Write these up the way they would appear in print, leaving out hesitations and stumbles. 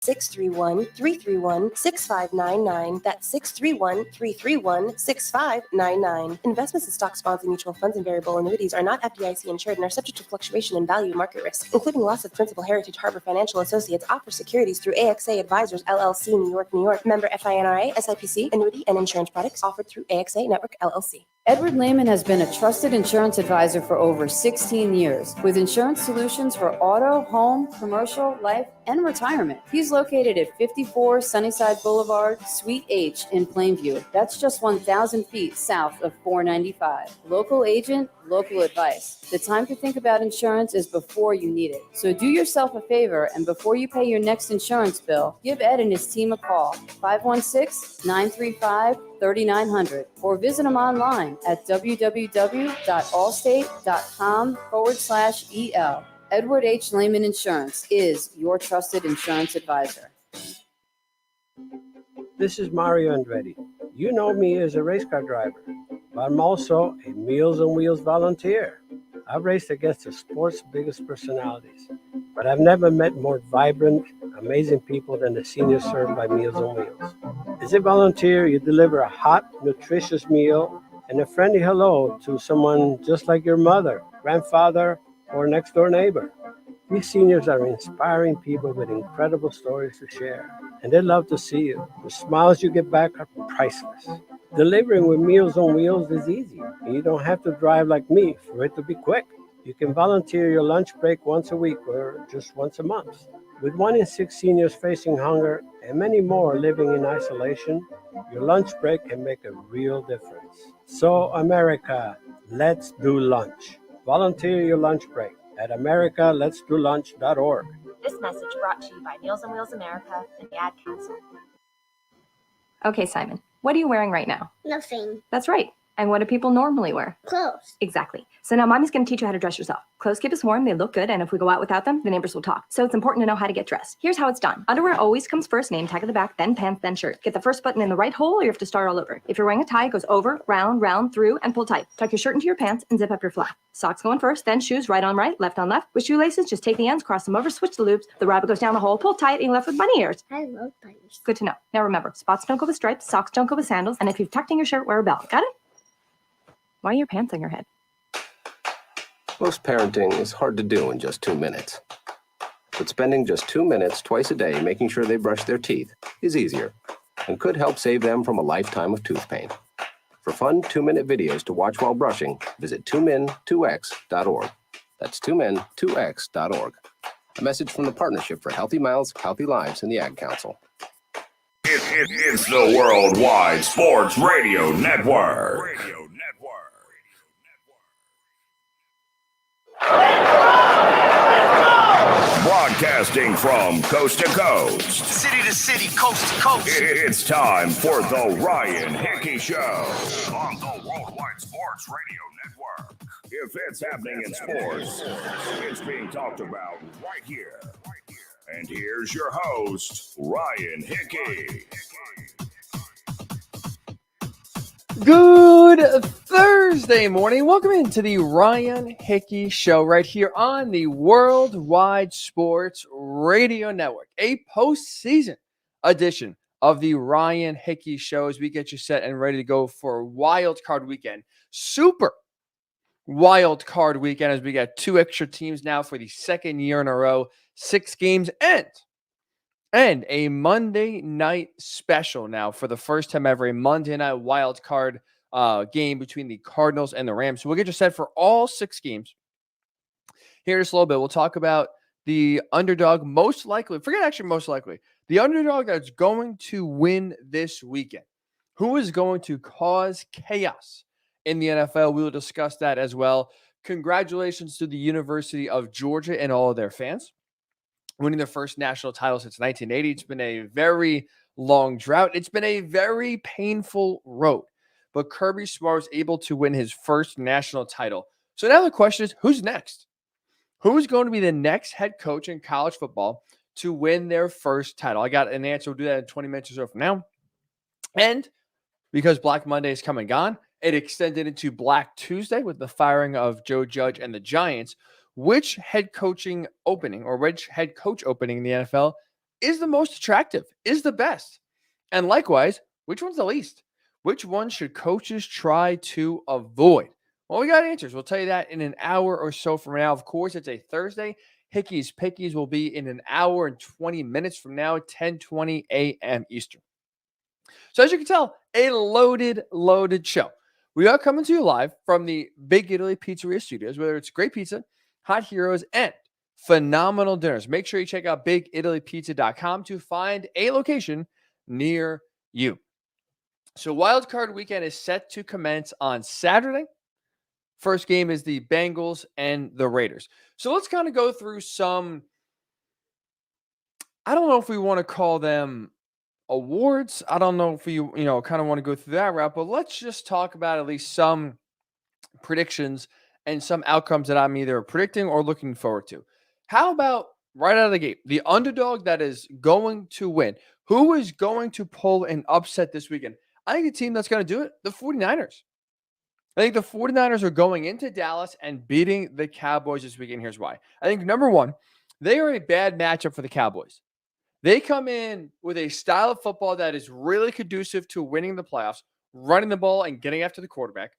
631-331-6599. That's 631-331-6599. Investments in stocks, bonds, and mutual funds and variable annuities are not FDIC insured and are subject to fluctuation in value, market risk, including loss of principal. Heritage Harbor Financial Associates offers securities through AXA Advisors, LLC, New York, New York. Member FINRA, SIPC. Annuity and insurance products offered through AXA Network, LLC. Edward Lehman has been a trusted insurance advisor for over 16 years with insurance solutions for auto, home, commercial, life, and retirement. He's located at 54 Sunnyside Boulevard, Suite H in Plainview. That's just 1,000 feet south of 495. Local agent, local advice. The time to think about insurance is before you need it. So do yourself a favor, and before you pay your next insurance bill, give Ed and his team a call, 516-935-3900, or visit them online at www.allstate.com/EL. Edward H. Lehman Insurance is your trusted insurance advisor. This is Mario Andretti. You know me as a race car driver, but I'm also a Meals on Wheels volunteer. I've raced against the sport's biggest personalities, but I've never met more vibrant, amazing people than the seniors served by Meals on Wheels. As a volunteer, you deliver a hot, nutritious meal and a friendly hello to someone just like your mother, grandfather, or next door neighbor. These seniors are inspiring people with incredible stories to share, and they love to see you. The smiles you get back are priceless. Delivering with Meals on Wheels is easy, and you don't have to drive like me for it to be quick. You can volunteer your lunch break once a week or just once a month. With 1 in 6 seniors facing hunger and many more living in isolation, your lunch break can make a real difference. So, America, let's do lunch. Volunteer your lunch break at americaletsdolunch.org. This message brought to you by Meals on Wheels America and the Ad Council. Okay, Simon, what are you wearing right now? Nothing. That's right. And what do people normally wear? Clothes. Exactly. So now Mommy's going to teach you how to dress yourself. Clothes keep us warm, they look good, and if we go out without them, the neighbors will talk. So it's important to know how to get dressed. Here's how it's done. Underwear always comes first, name tag at the back, then pants, then shirt. Get the first button in the right hole or you have to start all over. If you're wearing a tie, it goes over, round, through, and pull tight. Tuck your shirt into your pants and zip up your flap. Socks going first, then shoes right on right, left on left. With shoelaces, just take the ends, cross them over, switch the loops. The rabbit goes down the hole, pull tight, and you're left with bunny ears. I love bunnies. Good to know. Now remember, spots don't go with stripes, socks don't go with sandals, and if you've tucked in your shirt, wear a belt. Got it? Why are your pants on your head? Most parenting is hard to do in just 2 minutes. But spending just 2 minutes twice a day making sure they brush their teeth is easier and could help save them from a lifetime of tooth pain. For fun 2-minute videos to watch while brushing, visit 2min2x.org. That's 2min2x.org. A message from the Partnership for Healthy Mouths, Healthy Lives, and the Ad Council. It's the Worldwide Sports Radio Network. Broadcasting from coast to coast, city to city, coast to coast. It's time for the Ryan Hickey Show on the Worldwide Sports Radio Network. If it's happening in sports, it's being talked about right here. And here's your host, Ryan Hickey. Good Thursday morning. Welcome into the Ryan Hickey Show right here on the Worldwide Sports Radio Network, a postseason edition of the Ryan Hickey Show as we get you set and ready to go for Wild Card Weekend. Super Wild Card Weekend as we got 2 extra teams now for the second year in a row, 6 games and a Monday night special now for the first time ever, a Monday night wild card game between the Cardinals and the Rams. So we'll get you set for all 6 games. Here in just a little bit, we'll talk about the underdog most likely, the underdog that's going to win this weekend. Who is going to cause chaos in the NFL? We will discuss that as well. Congratulations to the University of Georgia and all of their fans, winning their first national title since 1980. It's been a very long drought. It's been a very painful road. But Kirby Smart was able to win his first national title. So now the question is, who's next? Who's going to be the next head coach in college football to win their first title? I got an answer. We'll do that in 20 minutes or so from now. And because Black Monday is come and gone, it extended into Black Tuesday with the firing of Joe Judge and the Giants. Which head coach opening in the NFL is the most attractive, is the best? And likewise, which one's the least? Which one should coaches try to avoid? Well, we got answers. We'll tell you that in an hour or so from now. Of course, it's a Thursday. Hickey's Pickies will be in an hour and 20 minutes from now, 10:20 a.m. Eastern. So as you can tell, a loaded show. We are coming to you live from the Big Italy Pizzeria Studios, whether it's great pizza, hot heroes, and phenomenal dinners. Make sure you check out BigItalyPizza.com to find a location near you. So Wild Card Weekend is set to commence on Saturday. First game is the Bengals and the Raiders. So let's kind of go through some, I don't know if we want to call them awards. I don't know if you kind of want to go through that route, but let's just talk about at least some predictions and some outcomes that I'm either predicting or looking forward to. How about right out of the gate, the underdog that is going to win? Who is going to pull an upset this weekend? I think the team that's going to do it, the 49ers. I think the 49ers are going into Dallas and beating the Cowboys this weekend. Here's why. I think, number one, they are a bad matchup for the Cowboys. They come in with a style of football that is really conducive to winning the playoffs, running the ball and getting after the quarterback.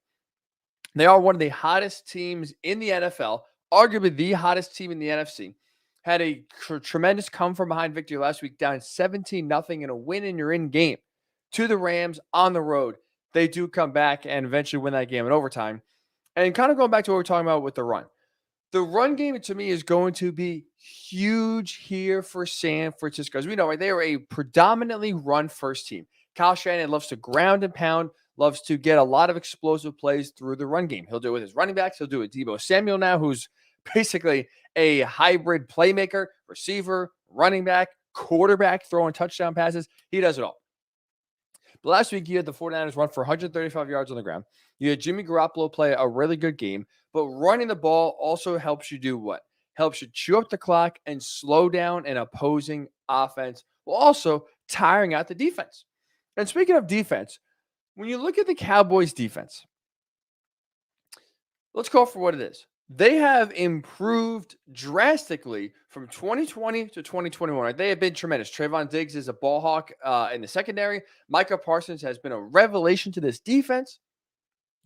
They are one of the hottest teams in the NFL, arguably the hottest team in the NFC. Had a tremendous come-from-behind victory last week, down 17-0 in a win-and-you're-in game to the Rams on the road. They do come back and eventually win that game in overtime. And kind of going back to what we're talking about with the run. The run game, to me, is going to be huge here for San Francisco. As we know, right, they are a predominantly run-first team. Kyle Shanahan loves to ground and pound, loves to get a lot of explosive plays through the run game. He'll do it with his running backs. He'll do it with Deebo Samuel now, who's basically a hybrid playmaker, receiver, running back, quarterback, throwing touchdown passes. He does it all. But last week, you had the 49ers run for 135 yards on the ground. You had Jimmy Garoppolo play a really good game. But running the ball also helps you do what? Helps you chew up the clock and slow down an opposing offense, while also tiring out the defense. And speaking of defense, when you look at the Cowboys defense, let's call for what it is. They have improved drastically from 2020 to 2021. They have been tremendous. Trayvon Diggs is a ball hawk in the secondary. Micah Parsons has been a revelation to this defense.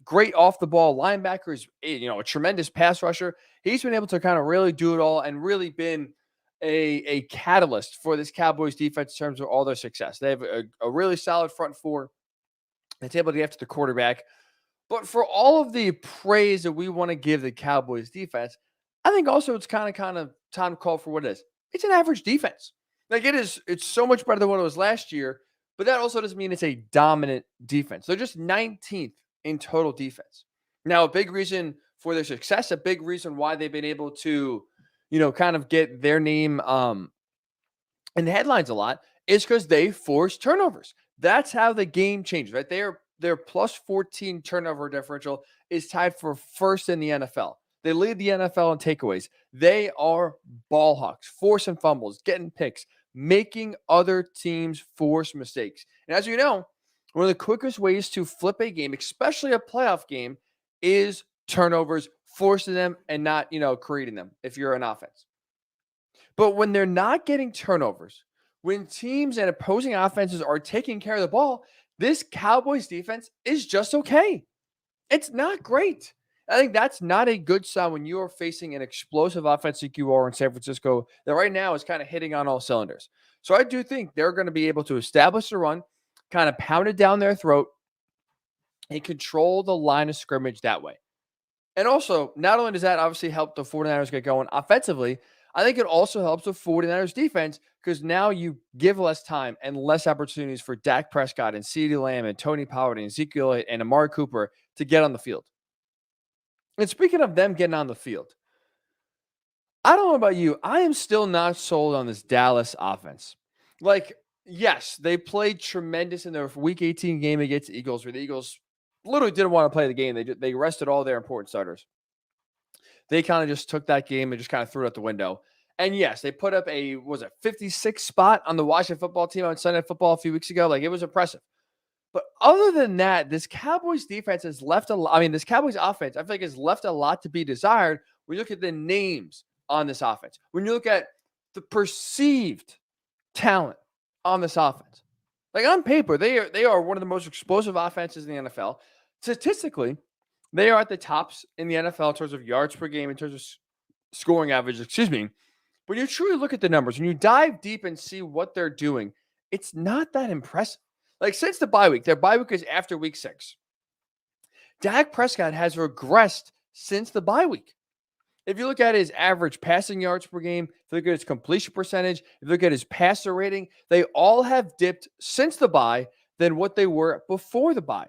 Great off-the-ball linebackers, a tremendous pass rusher. He's been able to kind of really do it all and really been a catalyst for this Cowboys defense in terms of all their success. They have a really solid front four that's able to get after the quarterback. But for all of the praise that we want to give the Cowboys defense, I think also it's kind of time to call for what it is. It's an average defense. Like it's so much better than what it was last year, but that also doesn't mean it's a dominant defense. They're just 19th in total defense. Now, a big reason for their success, a big reason why they've been able to, kind of get their name in the headlines a lot is because they force turnovers. That's how the game changes, right? Their plus 14 turnover differential is tied for first in the NFL. They lead the NFL in takeaways. They are ball hawks, forcing fumbles, getting picks, making other teams force mistakes. And as you know, one of the quickest ways to flip a game, especially a playoff game, is turnovers, forcing them and not, creating them if you're an offense. But when they're not getting turnovers, when teams and opposing offenses are taking care of the ball, this Cowboys defense is just okay. It's not great. I think that's not a good sign when you are facing an explosive offense like you are in San Francisco that right now is kind of hitting on all cylinders. So I do think they're going to be able to establish the run, kind of pound it down their throat, and control the line of scrimmage that way. And also, not only does that obviously help the 49ers get going offensively, I think it also helps the 49ers defense because now you give less time and less opportunities for Dak Prescott and CeeDee Lamb and Tony Pollard and Ezekiel and Amari Cooper to get on the field. And speaking of them getting on the field, I don't know about you. I am still not sold on this Dallas offense. Like, yes, they played tremendous in their Week 18 game against the Eagles, where the Eagles literally didn't want to play the game. They rested all their important starters. They kind of just took that game and just kind of threw it out the window. And yes, they put up a 56 spot on the Washington football team on Sunday Night Football a few weeks ago. Like, it was impressive. But other than that, this Cowboys defense has left this Cowboys offense, I feel like, has left a lot to be desired when you look at the names on this offense. When you look at the perceived talent on this offense. Like on paper, they are one of the most explosive offenses in the NFL. Statistically, they are at the tops in the NFL in terms of yards per game, in terms of scoring average, When you truly look at the numbers, when you dive deep and see what they're doing, it's not that impressive. Like since the bye week, their bye week is after week 6. Dak Prescott has regressed since the bye week. If you look at his average passing yards per game, if you look at his completion percentage, if you look at his passer rating, they all have dipped since the bye than what they were before the bye.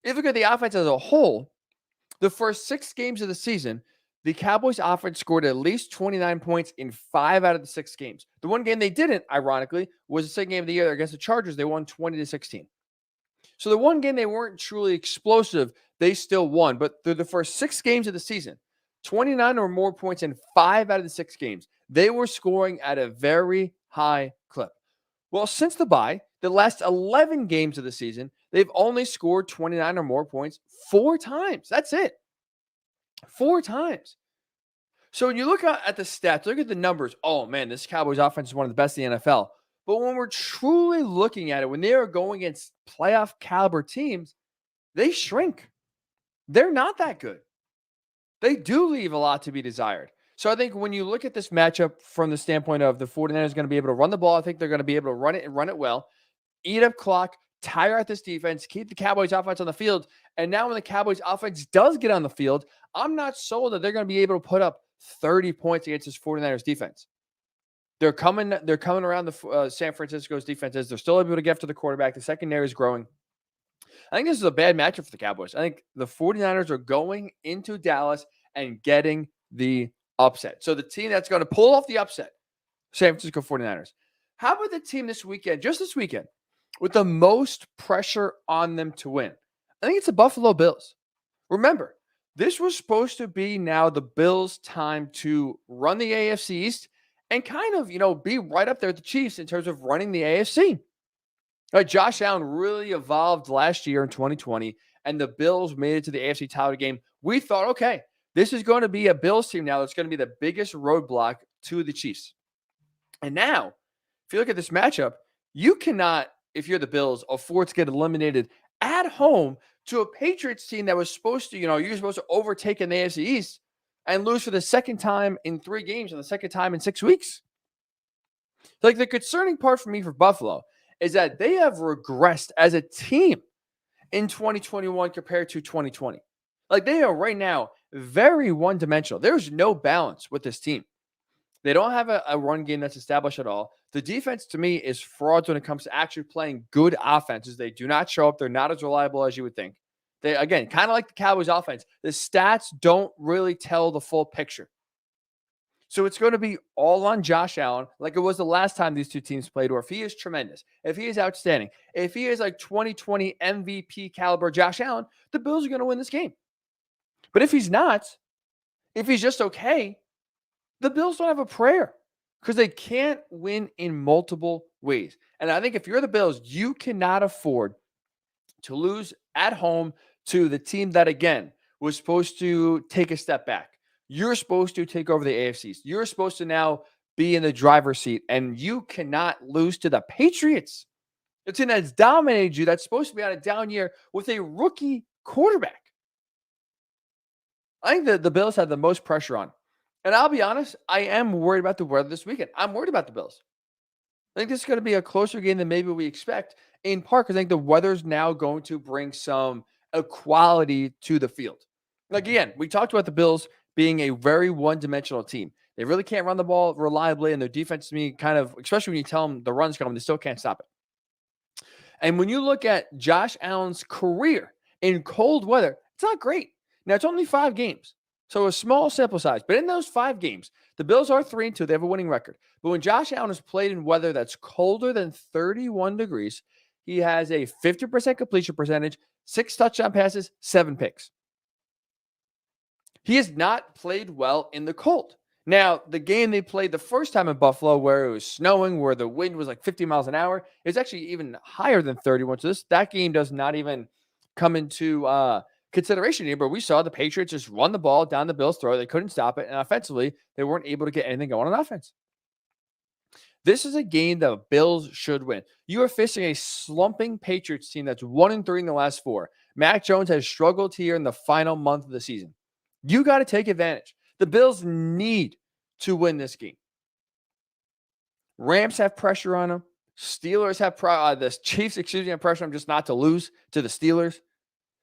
If you look at the offense as a whole, the first 6 games of the season, the Cowboys offense scored at least 29 points in 5 out of the 6 games. The one game they didn't, ironically, was the second game of the year against the Chargers. They won 20-16. So the one game they weren't truly explosive, they still won. But through the first 6 games of the season, 29 or more points in 5 out of the 6 games, they were scoring at a very high clip. Well, since the bye, the last 11 games of the season, they've only scored 29 or more points 4 times. That's it. 4 times. So when you look at the stats, look at the numbers. Oh, man, this Cowboys offense is one of the best in the NFL. But when we're truly looking at it, when they are going against playoff caliber teams, they shrink. They're not that good. They do leave a lot to be desired. So I think when you look at this matchup from the standpoint of the 49ers going to be able to run the ball, I think they're going to be able to run it and run it well, eat up clock, tire out this defense, keep the Cowboys offense on the field. And now when the Cowboys offense does get on the field, I'm not sold that they're going to be able to put up 30 points against this 49ers defense. They're coming around the San Francisco's defenses. They're still able to get after the quarterback. The secondary is growing. I think this is a bad matchup for the Cowboys. I think the 49ers are going into Dallas and getting the upset. So the team that's going to pull off the upset, San Francisco 49ers. How about the team this weekend, just this weekend, with the most pressure on them to win? I think it's the Buffalo Bills. Remember, this was supposed to be now the Bills' time to run the AFC East and kind of, be right up there with the Chiefs in terms of running the AFC. Josh Allen really evolved last year in 2020, and the Bills made it to the AFC title game. We thought, okay, this is going to be a Bills team now that's going to be the biggest roadblock to the Chiefs. And now, if you look at this matchup, you cannot, if you're the Bills, afford to get eliminated at home to a Patriots team that was supposed to, you're supposed to overtake in the AFC East and lose for the second time in 3 games and the second time in 6 weeks. Like the concerning part for me for Buffalo is that they have regressed as a team in 2021 compared to 2020. Like they are right now very one-dimensional. There's no balance with this team. They don't have a run game that's established at all. The defense, to me, is frauds when it comes to actually playing good offenses. They do not show up. They're not as reliable as you would think. They, again, kind of like the Cowboys offense, the stats don't really tell the full picture. So it's going to be all on Josh Allen, like it was the last time these two teams played, or if he is tremendous, if he is outstanding, if he is like 2020 MVP caliber Josh Allen, the Bills are going to win this game. But if he's not, if he's just okay, the Bills don't have a prayer because they can't win in multiple ways. And I think if you're the Bills, you cannot afford to lose at home to the team that, again, was supposed to take a step back. You're supposed to take over the AFCs. You're supposed to now be in the driver's seat, and you cannot lose to the Patriots. The team that's dominated you, that's supposed to be on a down year with a rookie quarterback. I think the Bills have the most pressure on. And I'll be honest, I am worried about the weather this weekend. I'm worried about the Bills. I think this is going to be a closer game than maybe we expect, in part because I think the weather's now going to bring some equality to the field. Like, again, we talked about the Bills being a very one-dimensional team. They really can't run the ball reliably, and their defense, to me, kind of, especially when you tell them the run's coming, they still can't stop it. And when you look at Josh Allen's career in cold weather, it's not great. Now, it's only 5 games, so a small sample size. But in those 5 games, the Bills are 3-2. They have a winning record. But when Josh Allen has played in weather that's colder than 31 degrees, he has a 50% completion percentage, 6 touchdown passes, 7 picks. He has not played well in the cold. Now, the game they played the first time in Buffalo where it was snowing, where the wind was like 50 miles an hour, is actually even higher than 31. So that game does not even come into consideration here. But we saw the Patriots just run the ball down the Bills' throat. They couldn't stop it. And offensively, they weren't able to get anything going on offense. This is a game the Bills should win. You are facing a slumping Patriots team that's 1-3 in the last 4. Mac Jones has struggled here in the final month of the season. You got to take advantage. The Bills need to win this game. Rams have pressure on them. Steelers have the Chiefs, have pressure on them just not to lose to the Steelers.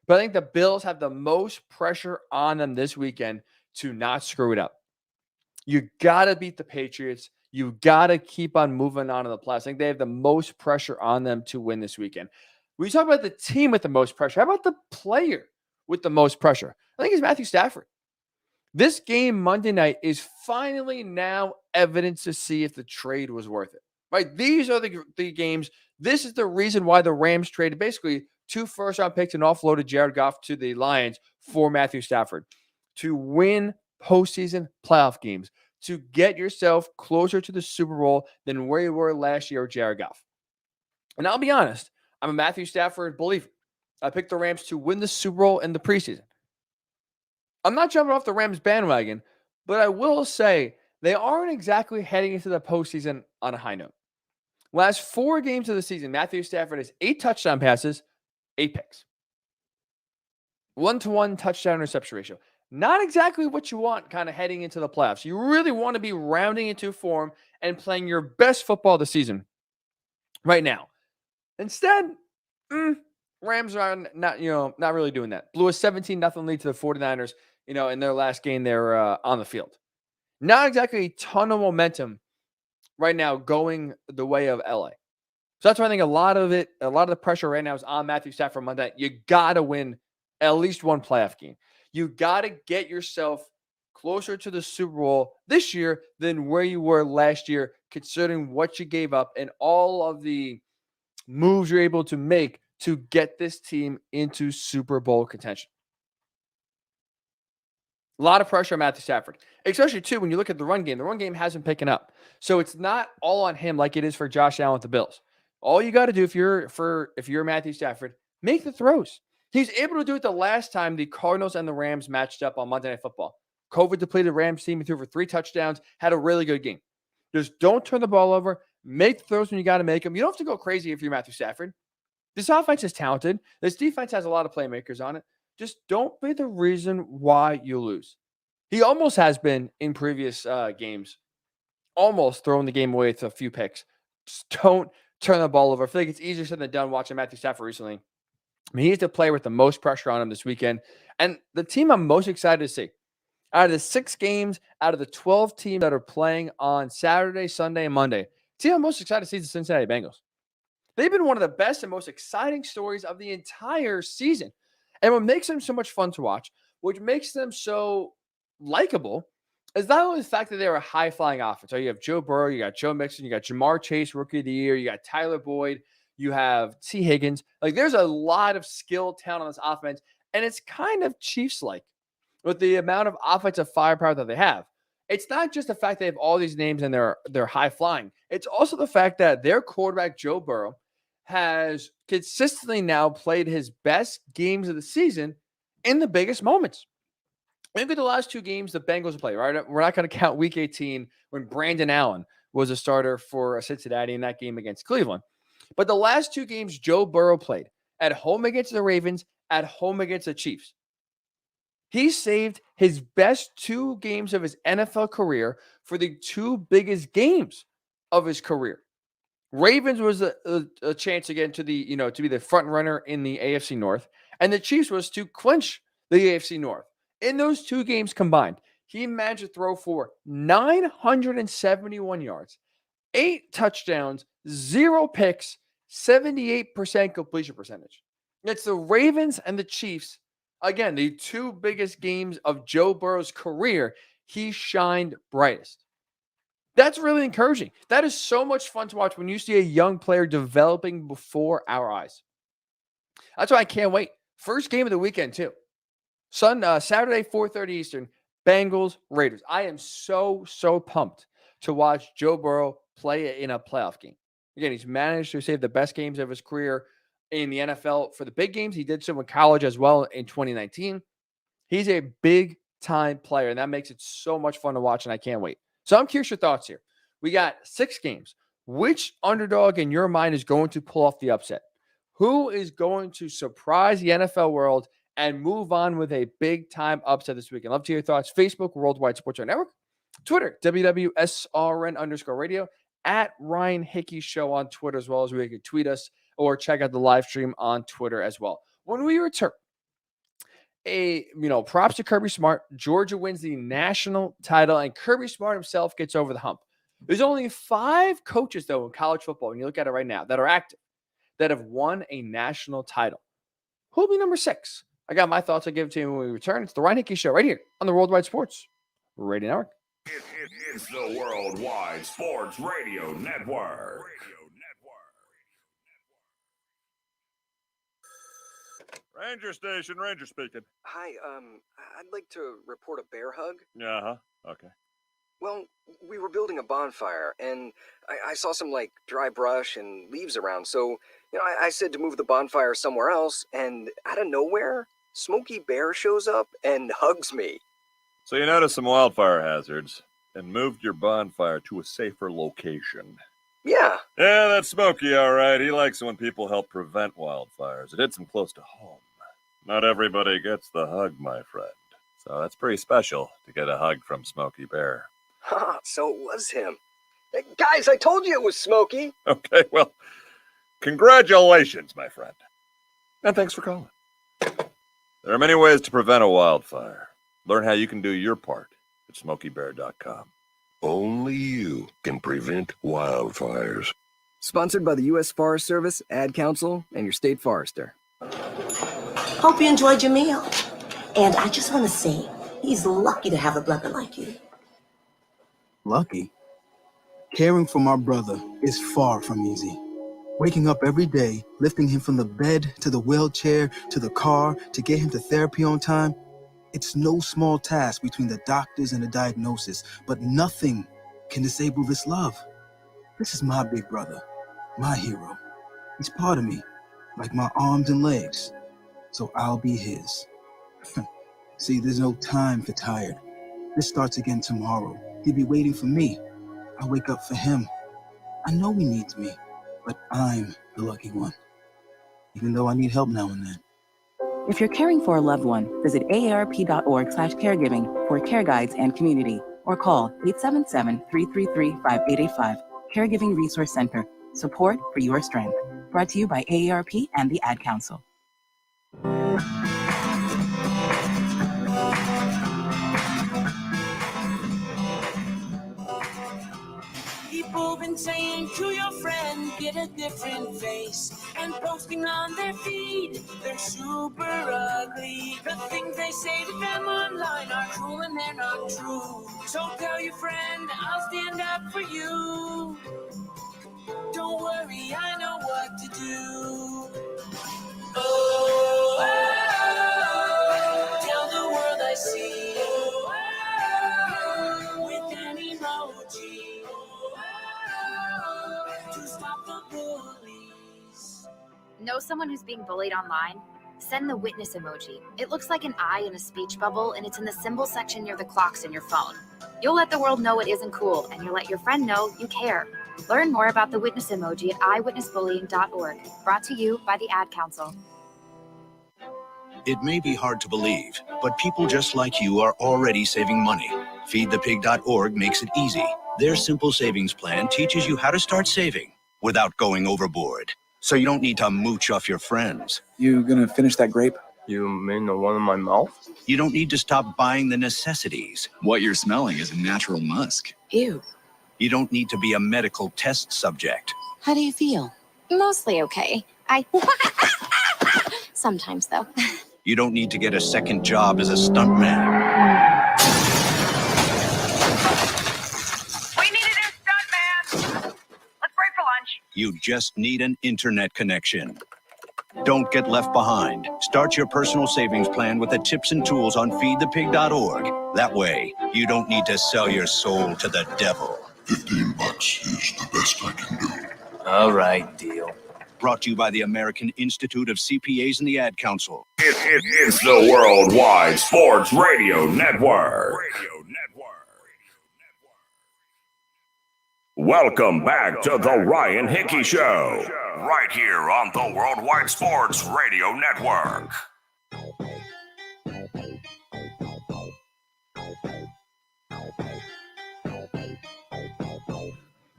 But I think the Bills have the most pressure on them this weekend to not screw it up. You got to beat the Patriots. You got to keep on moving on to the playoffs. I think they have the most pressure on them to win this weekend. When you talk about the team with the most pressure, how about the player with the most pressure? I think it's Matthew Stafford. This game Monday night is finally now evidence to see if the trade was worth it. Right? These are the games. This is the reason why the Rams traded basically 2 first-round picks and offloaded Jared Goff to the Lions for Matthew Stafford to win postseason playoff games, to get yourself closer to the Super Bowl than where you were last year with Jared Goff. And I'll be honest, I'm a Matthew Stafford believer. I picked the Rams to win the Super Bowl in the preseason. I'm not jumping off the Rams bandwagon, but I will say they aren't exactly heading into the postseason on a high note. Last 4 games of the season, Matthew Stafford has 8 touchdown passes, 8 picks. 1-to-1 touchdown interception ratio. Not exactly what you want kind of heading into the playoffs. You really want to be rounding into form and playing your best football this season right now. Instead, Rams are not really doing that. Blew a 17-0 lead to the 49ers, in their last game there on the field. Not exactly a ton of momentum right now going the way of LA. So that's why I think a lot of the pressure right now is on Matthew Stafford Monday. You got to win at least one playoff game. You got to get yourself closer to the Super Bowl this year than where you were last year, considering what you gave up and all of the moves you're able to make to get this team into Super Bowl contention. A lot of pressure on Matthew Stafford, especially, too, when you look at the run game. The run game hasn't picking up. So it's not all on him like it is for Josh Allen with the Bills. All you got to do if you're Matthew Stafford, make the throws. He's able to do it the last time the Cardinals and the Rams matched up on Monday Night Football. COVID-depleted Rams team, he threw for 3 touchdowns, had a really good game. Just don't turn the ball over. Make the throws when you got to make them. You don't have to go crazy if you're Matthew Stafford. This offense is talented. This defense has a lot of playmakers on it. Just don't be the reason why you lose. He almost has been in previous games, almost throwing the game away with a few picks. Just don't turn the ball over. I feel like it's easier said than done watching Matthew Stafford recently. I mean, he's the player with the most pressure on him this weekend. And the team I'm most excited to see, out of the 6 games, out of the 12 teams that are playing on Saturday, Sunday, and Monday, the team I'm most excited to see is the Cincinnati Bengals. They've been one of the best and most exciting stories of the entire season. And what makes them so much fun to watch, which makes them so likable, is not only the fact that they're a high-flying offense. So you have Joe Burrow, you got Joe Mixon, you got Jamar Chase, Rookie of the Year, you got Tyler Boyd, you have T. Higgins. Like, there's a lot of skill, talent on this offense, and it's kind of Chiefs-like with the amount of offensive firepower that they have. It's not just the fact they have all these names and they're high-flying. It's also the fact that their quarterback, Joe Burrow, has consistently now played his best games of the season in the biggest moments. Look at the last 2 games the Bengals play, right? We're not going to count Week 18 when Brandon Allen was a starter for Cincinnati in that game against Cleveland. But the last 2 games Joe Burrow played, at home against the Ravens, at home against the Chiefs, he saved his best 2 games of his NFL career for the 2 biggest games of his career. Ravens was a chance again to be the front runner in the AFC North, and the Chiefs was to clinch the AFC North. In those 2 games combined, he managed to throw for 971 yards, 8 touchdowns, 0 picks, 78% completion percentage. It's the Ravens and the Chiefs, again, the 2 biggest games of Joe Burrow's career. He shined brightest. That's really encouraging. That is so much fun to watch when you see a young player developing before our eyes. That's why I can't wait. First game of the weekend, too. Saturday, 4:30 Eastern, Bengals, Raiders. I am so pumped to watch Joe Burrow play in a playoff game. Again, he's managed to save the best games of his career in the NFL for the big games. He did so in college as well in 2019. He's a big-time player, and that makes it so much fun to watch, and I can't wait. So I'm curious your thoughts here. We got 6 games. Which underdog in your mind is going to pull off the upset? Who is going to surprise the NFL world and move on with a big-time upset this weekend? Love to hear your thoughts. Facebook, Worldwide Sports Network. Twitter, WWSRN_radio. At Ryan Hickey Show on Twitter, as well as where you can tweet us or check out the live stream on Twitter as well. When we return, props to Kirby Smart. Georgia wins the national title, and Kirby Smart himself gets over the hump. There's only 5 coaches, though, in college football, when you look at it right now, that are active, that have won a national title. Who will be number 6? I got my thoughts. I'll give it to you when we return. It's the Ryan Hickey Show right here on the Worldwide Sports Radio Network. It's the Worldwide Sports Radio Network. Ranger Station, Ranger speaking. Hi, I'd like to report a bear hug. Uh-huh, okay. Well, we were building a bonfire, and I saw some, dry brush and leaves around, so, I said to move the bonfire somewhere else, and out of nowhere, Smokey Bear shows up and hugs me. So you noticed some wildfire hazards and moved your bonfire to a safer location. Yeah. Yeah, that's Smokey, all right. He likes it when people help prevent wildfires. It hits him close to home. Not everybody gets the hug, my friend. So that's pretty special to get a hug from Smokey Bear. Ha, so it was him. Hey, guys, I told you it was Smokey. Okay, well, congratulations, my friend. And thanks for calling. There are many ways to prevent a wildfire. Learn how you can do your part at SmokeyBear.com. Only you can prevent wildfires. Sponsored by the U.S. Forest Service, Ad Council, and your state forester. Hope you enjoyed your meal. And I just want to say, he's lucky to have a brother like you. Lucky? Caring for my brother is far from easy. Waking up every day, lifting him from the bed to the wheelchair to the car to get him to therapy on time, it's no small task between the doctors and the diagnosis, but nothing can disable this love. This is my big brother, my hero. He's part of me, like my arms and legs, so I'll be his. See, there's no time for tired. This starts again tomorrow. He'll be waiting for me. I wake up for him. I know he needs me, but I'm the lucky one, even though I need help now and then. If you're caring for a loved one, visit aarp.org/caregiving for care guides and community, or call 877-333-5885. Caregiving Resource Center. Support for your strength. Brought to you by AARP and the Ad Council. People been saying to your friend, get a different face, and posting on their feed, they're super ugly. The things they say to them online are cruel and they're not true. So tell your friend, I'll stand up for you. Don't worry, I know what to do. Oh, tell the world I see. With an emoji. To stop the bullies. Know someone who's being bullied online? Send the witness emoji. It looks like an eye in a speech bubble, and it's in the symbol section near the clocks in your phone. You'll let the world know it isn't cool, and you'll let your friend know you care. Learn more about the witness emoji at eyewitnessbullying.org. Brought to you by the Ad Council. It may be hard to believe, but people just like you are already saving money. FeedThePig.org makes it easy. Their simple savings plan teaches you how to start saving without going overboard. So you don't need to mooch off your friends. You gonna finish that grape? You mean the one in my mouth? You don't need to stop buying the necessities. What you're smelling is a natural musk. Ew. You don't need to be a medical test subject. How do you feel? Mostly okay. Sometimes, though. You don't need to get a second job as a stuntman. We need a new stuntman. Let's break for lunch. You just need an internet connection. Don't get left behind. Start your personal savings plan with the tips and tools on feedthepig.org. That way, you don't need to sell your soul to the devil. $15 is the best I can do. All right, deal. Brought to you by the American Institute of CPAs and the Ad Council. It's the Worldwide Sports Radio Network. Welcome back to the Ryan Hickey Show, right here on the Worldwide Sports Radio Network.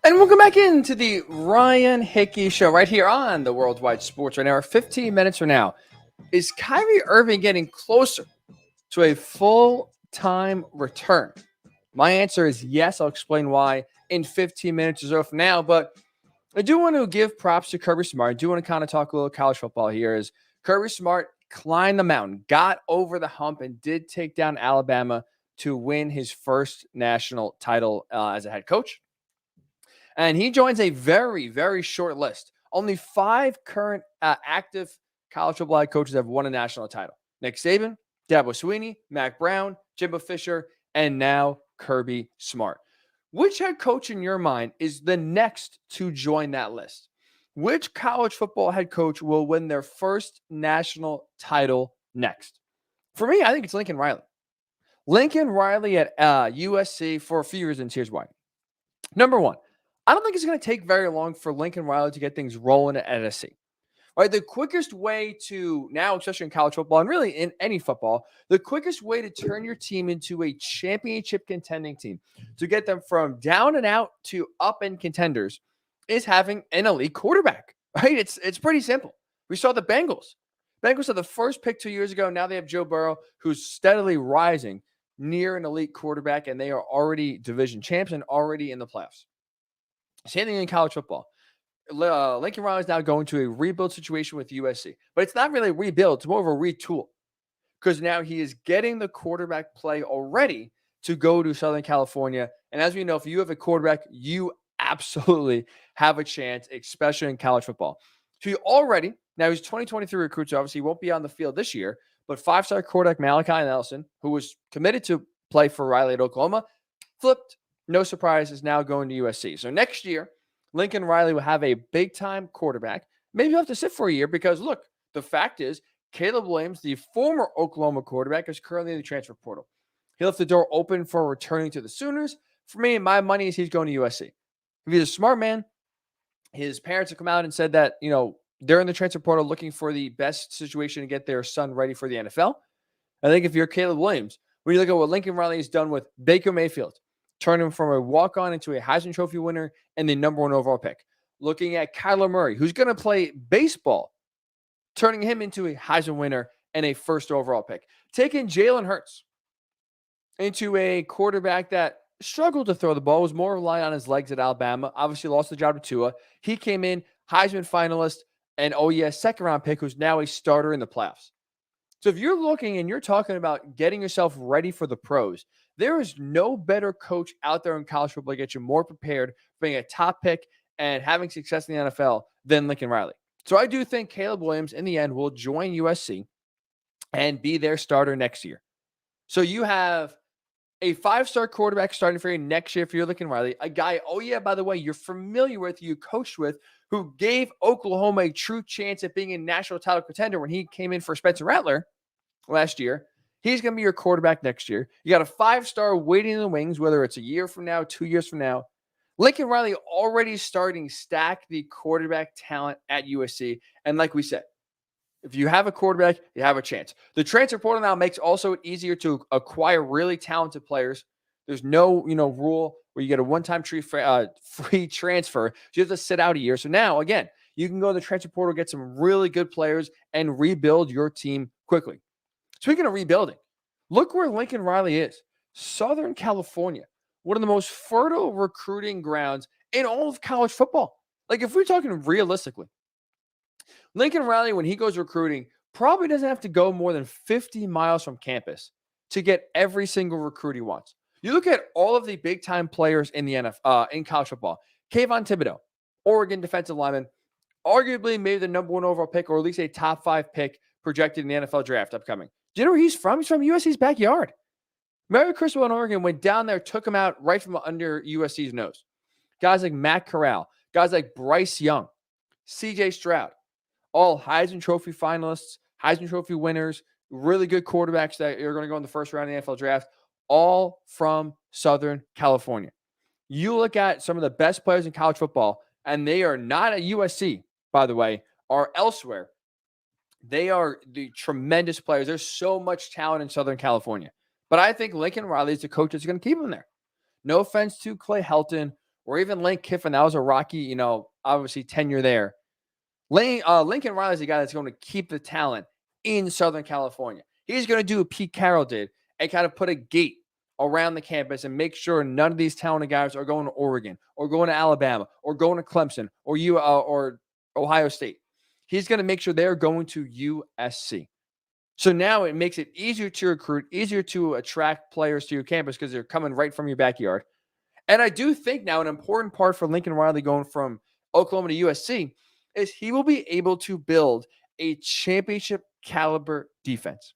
And welcome back into the Ryan Hickey Show right here on the Worldwide Sports right now. 15 minutes from now. Is Kyrie Irving getting closer to a full-time return? My answer is yes. I'll explain why in 15 minutes or so from now. But I do want to give props to Kirby Smart. I do want to kind of talk a little college football here. As Kirby Smart climbed the mountain, got over the hump, and did take down Alabama to win his first national title as a head coach. And he joins a very, very short list. Only 5 current active college football head coaches have won a national title. Nick Saban, Dabo Swinney, Mac Brown, Jimbo Fisher, and now Kirby Smart. Which head coach in your mind is the next to join that list? Which college football head coach will win their first national title next? For me, I think it's Lincoln Riley. Lincoln Riley at USC for a few reasons. Here's why. Number one, I don't think it's going to take very long for Lincoln Riley to get things rolling at SC. Right, the quickest way to now, especially in college football and really in any football, the quickest way to turn your team into a championship contending team, to get them from down and out to up and contenders, is having an elite quarterback. Right, it's pretty simple. We saw the Bengals. Bengals had the first pick 2 years ago. Now they have Joe Burrow, who's steadily rising near an elite quarterback, and they are already division champs and already in the playoffs. Same thing in college football. Lincoln Riley is now going to a rebuild situation with USC, but it's not really a rebuild. It's more of a retool because now he is getting the quarterback play already to go to Southern California. And as we know, if you have a quarterback, you absolutely have a chance, especially in college football. So he already, now he's 2023 recruit, so obviously he won't be on the field this year, but 5-star quarterback Malachi Nelson, who was committed to play for Riley at Oklahoma, flipped. No surprise, is now going to USC. So next year, Lincoln Riley will have a big-time quarterback. Maybe he'll have to sit for a year because, look, the fact is Caleb Williams, the former Oklahoma quarterback, is currently in the transfer portal. He'll have the door open for returning to the Sooners. For me, my money is he's going to USC. If he's a smart man, his parents have come out and said that, they're in the transfer portal looking for the best situation to get their son ready for the NFL. I think if you're Caleb Williams, when you look at what Lincoln Riley has done with Baker Mayfield, turn him from a walk-on into a Heisman Trophy winner and the number 1 overall pick. Looking at Kyler Murray, who's going to play baseball, turning him into a Heisman winner and a first overall pick. Taking Jalen Hurts into a quarterback that struggled to throw the ball, was more reliant on his legs at Alabama, obviously lost the job to Tua. He came in, Heisman finalist, and second-round pick, who's now a starter in the playoffs. So if you're looking and you're talking about getting yourself ready for the pros, there is no better coach out there in college football to get you more prepared for being a top pick and having success in the NFL than Lincoln Riley. So I do think Caleb Williams, in the end, will join USC and be their starter next year. So you have a 5-star quarterback starting for you next year if you're Lincoln Riley. A guy, by the way, you're familiar with, you coached with, who gave Oklahoma a true chance at being a national title contender when he came in for Spencer Rattler last year. He's going to be your quarterback next year. You got a 5-star waiting in the wings, whether it's a year from now, 2 years from now. Lincoln Riley already starting stack the quarterback talent at USC. And like we said, if you have a quarterback, you have a chance. The transfer portal now makes also easier to acquire really talented players. There's no, rule where you get a one-time free transfer. So you have to sit out a year. So now, again, you can go to the transfer portal, get some really good players, and rebuild your team quickly. Speaking of rebuilding, look where Lincoln Riley is. Southern California, one of the most fertile recruiting grounds in all of college football. Like, if we're talking realistically, Lincoln Riley, when he goes recruiting, probably doesn't have to go more than 50 miles from campus to get every single recruit he wants. You look at all of the big-time players in the NFL, in college football. Kayvon Thibodeau, Oregon defensive lineman, arguably maybe the number 1 overall pick or at least a top 5 pick projected in the NFL draft upcoming. Do you know where he's from? He's from USC's backyard. Mary Crystal in Oregon went down there, took him out right from under USC's nose. Guys like Matt Corral, guys like Bryce Young, CJ Stroud, all Heisman Trophy finalists, Heisman Trophy winners, really good quarterbacks that are going to go in the first round of the NFL draft, all from Southern California. You look at some of the best players in college football, and they are not at USC, by the way, are elsewhere. They are the tremendous players. There's so much talent in Southern California. But I think Lincoln Riley is the coach that's going to keep them there. No offense to Clay Helton or even Lane Kiffin. That was a rocky, obviously tenure there. Lincoln Riley is the guy that's going to keep the talent in Southern California. He's going to do what Pete Carroll did and kind of put a gate around the campus and make sure none of these talented guys are going to Oregon or going to Alabama or going to Clemson or Ohio State. He's going to make sure they're going to USC. So now it makes it easier to recruit, easier to attract players to your campus because they're coming right from your backyard. And I do think now an important part for Lincoln Riley going from Oklahoma to USC is he will be able to build a championship caliber defense.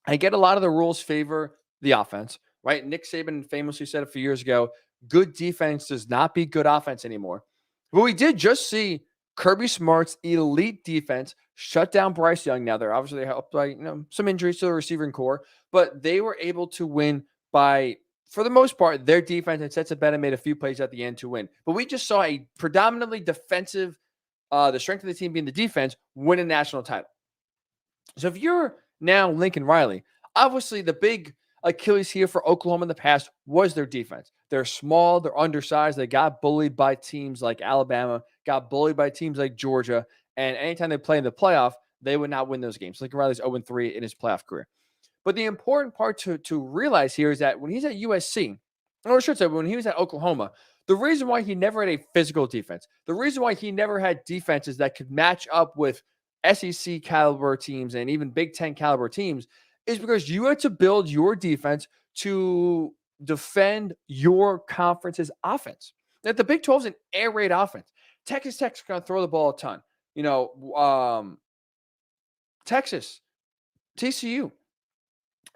I get a lot of the rules favor the offense, right? Nick Saban famously said a few years ago, good defense does not beat good offense anymore. But we did just see Kirby Smart's elite defense shut down Bryce Young. Now they're obviously helped by some injuries to the receiving core, but they were able to win by, for the most part, their defense and Stetson Bennett made a few plays at the end to win. But we just saw a predominantly defensive, the strength of the team being the defense, win a national title. So if you're now Lincoln Riley, obviously the big Achilles heel for Oklahoma in the past was their defense. They're small, they're undersized, they got bullied by teams like Alabama, got bullied by teams like Georgia, and anytime they play in the playoff, they would not win those games. Lincoln Riley's 0-3 in his playoff career. But the important part to realize here is that when he's at USC, or I should say when he was at Oklahoma, the reason why he never had a physical defense, the reason why he never had defenses that could match up with SEC caliber teams and even Big Ten caliber teams is because you had to build your defense to defend your conference's offense. That the Big 12 is an air raid offense. Texas Tech's going to throw the ball a ton. Texas, TCU,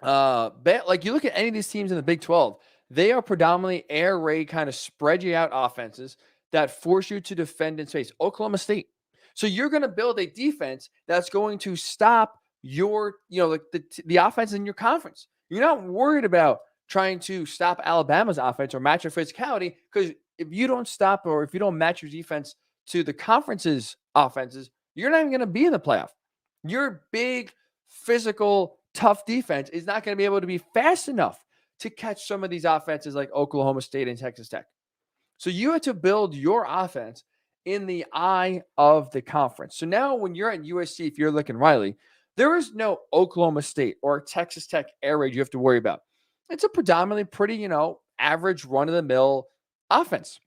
like you look at any of these teams in the Big 12, they are predominantly air raid kind of spread you out offenses that force you to defend in space. Oklahoma State. So you're going to build a defense that's going to stop your, the offense in your conference. You're not worried about trying to stop Alabama's offense or match your physicality, because if you don't stop or if you don't match your defense to the conference's offenses, you're not even going to be in the playoff. Your big, physical, tough defense is not going to be able to be fast enough to catch some of these offenses like Oklahoma State and Texas Tech. So you have to build your offense in the eye of the conference. So now when you're at USC, if you're Lincoln Riley, there is no Oklahoma State or Texas Tech air raid you have to worry about. It's a predominantly pretty, average run-of-the-mill offense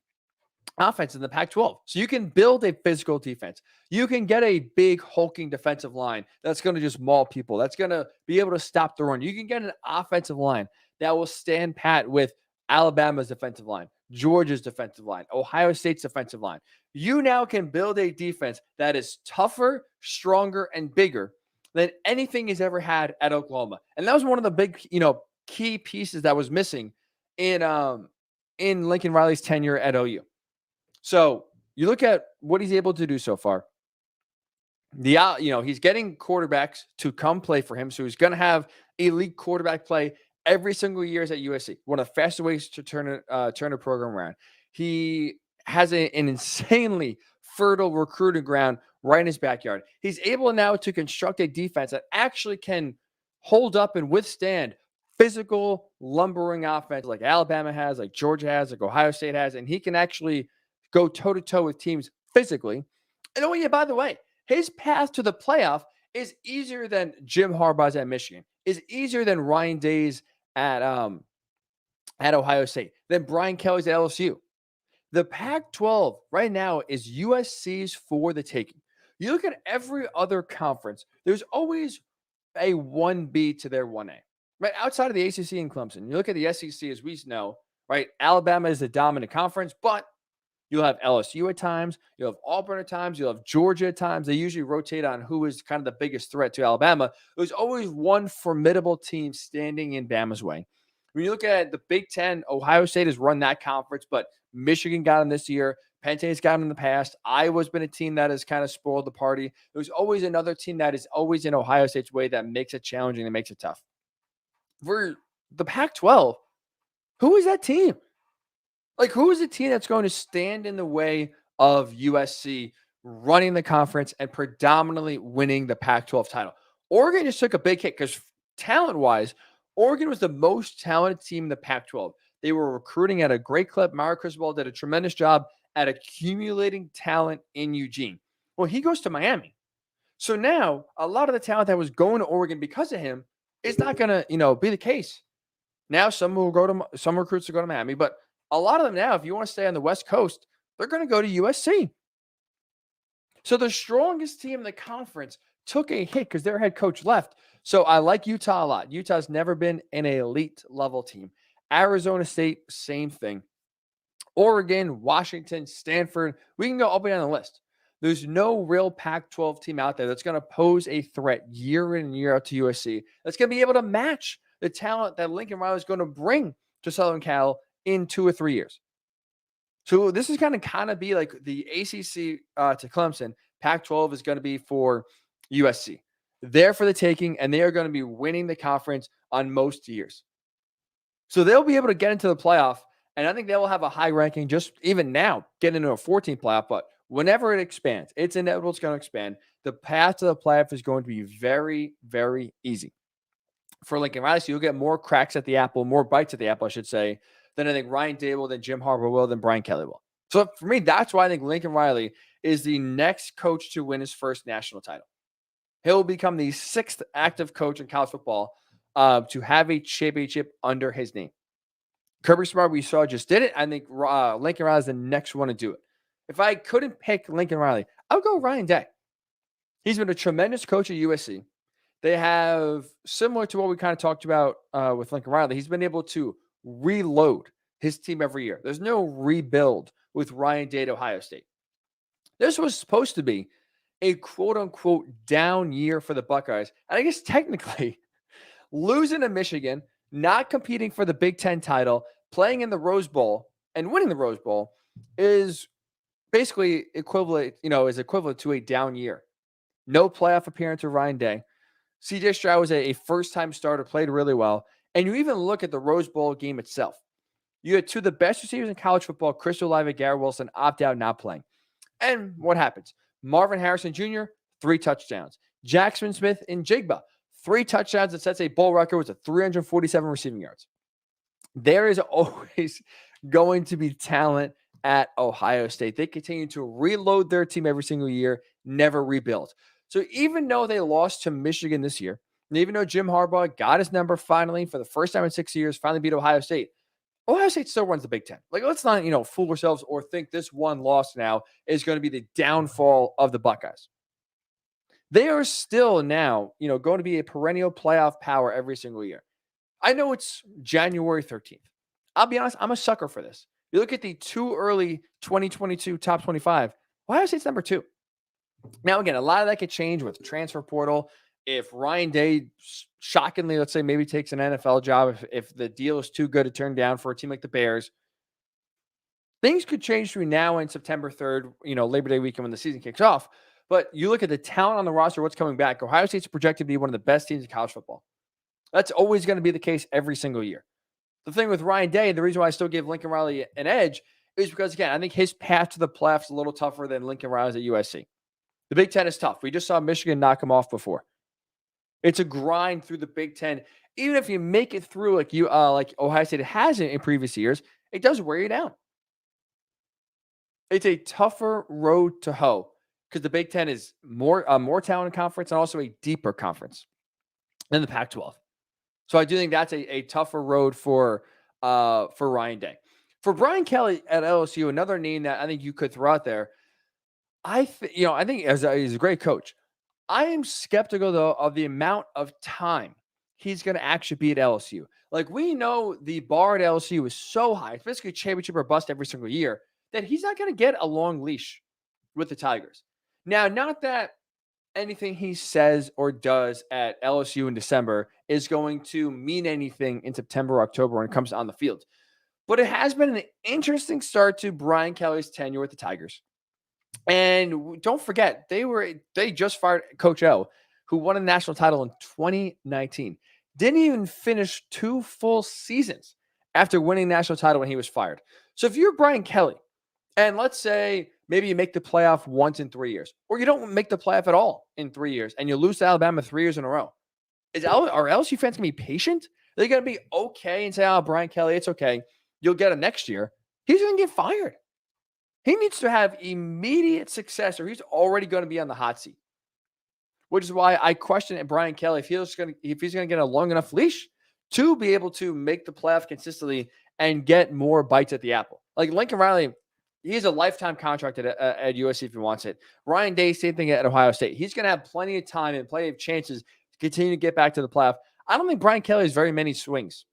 in the Pac-12. So you can build a physical defense. You can get a big hulking defensive line that's going to just maul people. That's going to be able to stop the run. You can get an offensive line that will stand pat with Alabama's defensive line, Georgia's defensive line, Ohio State's defensive line. You now can build a defense that is tougher, stronger, and bigger than anything he's ever had at Oklahoma. And that was one of the big, key pieces that was missing in Lincoln Riley's tenure at OU. So you look at what he's able to do so far. He's getting quarterbacks to come play for him. So he's going to have elite quarterback play every single year at USC. One of the fastest ways to turn a program around. He has an insanely fertile recruiting ground right in his backyard. He's able now to construct a defense that actually can hold up and withstand physical, lumbering offense like Alabama has, like Georgia has, like Ohio State has, and he can actually go toe-to-toe with teams physically. And oh yeah, by the way, his path to the playoff is easier than Jim Harbaugh's at Michigan, is easier than Ryan Day's at Ohio State, than Brian Kelly's at LSU. The Pac-12 right now is USC's for the taking. You look at every other conference, there's always a 1B to their 1A. Right outside of the ACC and Clemson, you look at the SEC, as we know, right? Alabama is the dominant conference, but you'll have LSU at times, you'll have Auburn at times, you'll have Georgia at times. They usually rotate on who is kind of the biggest threat to Alabama. There's always one formidable team standing in Bama's way. When you look at the Big Ten, Ohio State has run that conference, but Michigan got them this year. Penn State's got them in the past. Iowa's been a team that has kind of spoiled the party. There's always another team that is always in Ohio State's way that makes it challenging and makes it tough. For the Pac-12, who is that team? Like, who is a team that's going to stand in the way of USC running the conference and predominantly winning the Pac-12 title? Oregon just took a big hit because talent-wise, Oregon was the most talented team in the Pac-12. They were recruiting at a great clip. Mario Cristobal did a tremendous job at accumulating talent in Eugene. Well, he goes to Miami. So now a lot of the talent that was going to Oregon because of him is not going to, be the case. Now some recruits will go to Miami, but a lot of them now, if you want to stay on the West Coast, they're going to go to USC. So the strongest team in the conference took a hit because their head coach left. So I like Utah a lot. Utah's never been an elite level team. Arizona State, same thing. Oregon, Washington, Stanford, we can go up and down the list. There's no real Pac-12 team out there that's going to pose a threat year in and year out to USC that's going to be able to match the talent that Lincoln Riley is going to bring to Southern Cal in 2 or 3 years. So this is going to kind of be like the ACC to Clemson. Pac-12 is going to be for USC. They're for the taking, and they are going to be winning the conference on most years. So they'll be able to get into the playoff, and I think they will have a high ranking just even now, get into a 14 playoff, but whenever it expands, it's inevitable it's going to expand. The path to the playoff is going to be very, very easy for Lincoln Riley. So you'll get more cracks at the apple, more bites at the apple, I should say, than I think Ryan Day will, than Jim Harbaugh will, than Brian Kelly will. So for me, that's why I think Lincoln Riley is the next coach to win his first national title. He'll become the 6th active coach in college football to have a championship under his name. Kirby Smart, we saw, just did it. I think Lincoln Riley is the next one to do it. If I couldn't pick Lincoln Riley, I would go Ryan Day. He's been a tremendous coach at USC. They have, similar to what we kind of talked about with Lincoln Riley, he's been able to reload his team every year. There's no rebuild with Ryan Day at Ohio State. This was supposed to be a quote-unquote down year for the Buckeyes. And I guess technically losing to Michigan, not competing for the Big Ten title, playing in the Rose Bowl, and winning the Rose Bowl is basically equivalent to a down year. No playoff appearance for Ryan Day. CJ Stroud was a first-time starter, played really well. And you even look at the Rose Bowl game itself. You had 2 of the best receivers in college football, Chris Olave and Garrett Wilson, opt out, not playing. And what happens? Marvin Harrison Jr., 3 touchdowns. Jackson Smith and Jigba, 3 touchdowns that sets a bowl record with 347 receiving yards. There is always going to be talent at Ohio State. They continue to reload their team every single year, never rebuild. So even though they lost to Michigan this year, and even though Jim Harbaugh got his number finally for the first time in 6 years, finally beat Ohio State still runs the Big Ten. Like, let's not, fool ourselves or think this one loss now is going to be the downfall of the Buckeyes. They are still now, going to be a perennial playoff power every single year. I know it's January 13th. I'll be honest, I'm a sucker for this. You look at the too early 2022 top 25, Ohio State's number 2. Now, again, a lot of that could change with transfer portal. If Ryan Day, shockingly, let's say maybe takes an NFL job, if the deal is too good to turn down for a team like the Bears, things could change between now and September 3rd, Labor Day weekend when the season kicks off. But you look at the talent on the roster, what's coming back. Ohio State's projected to be one of the best teams in college football. That's always going to be the case every single year. The thing with Ryan Day, the reason why I still give Lincoln Riley an edge is because, again, I think his path to the playoffs is a little tougher than Lincoln Riley's at USC. The Big Ten is tough. We just saw Michigan knock him off before. It's a grind through the Big Ten. Even if you make it through like Ohio State has in previous years, it does wear you down. It's a tougher road to hoe because the Big Ten is more talented conference and also a deeper conference than the Pac-12. So I do think that's a tougher road for Ryan Day. For Brian Kelly at LSU, another name that I think you could throw out there. I think he's a great coach. I am skeptical, though, of the amount of time he's going to actually be at LSU. Like, we know the bar at LSU is so high, it's basically championship or bust every single year, that he's not going to get a long leash with the Tigers. Now, not that anything he says or does at LSU in December is going to mean anything in September or October when it comes on the field. But it has been an interesting start to Brian Kelly's tenure with the Tigers. And don't forget, they just fired Coach O, who won a national title in 2019. Didn't even finish 2 full seasons after winning national title when he was fired. So if you're Brian Kelly, and let's say maybe you make the playoff once in 3 years, or you don't make the playoff at all in 3 years, and you lose to Alabama 3 years in a row, are LSU fans going to be patient? They're going to be okay and say, oh, Brian Kelly, it's okay. You'll get him next year. He's going to get fired. He needs to have immediate success, or he's already going to be on the hot seat. Which is why I question Brian Kelly if he's going to get a long enough leash to be able to make the playoff consistently and get more bites at the apple. Like Lincoln Riley, he has a lifetime contract at USC if he wants it. Ryan Day, same thing at Ohio State. He's going to have plenty of time and plenty of chances to continue to get back to the playoff. I don't think Brian Kelly has very many swings.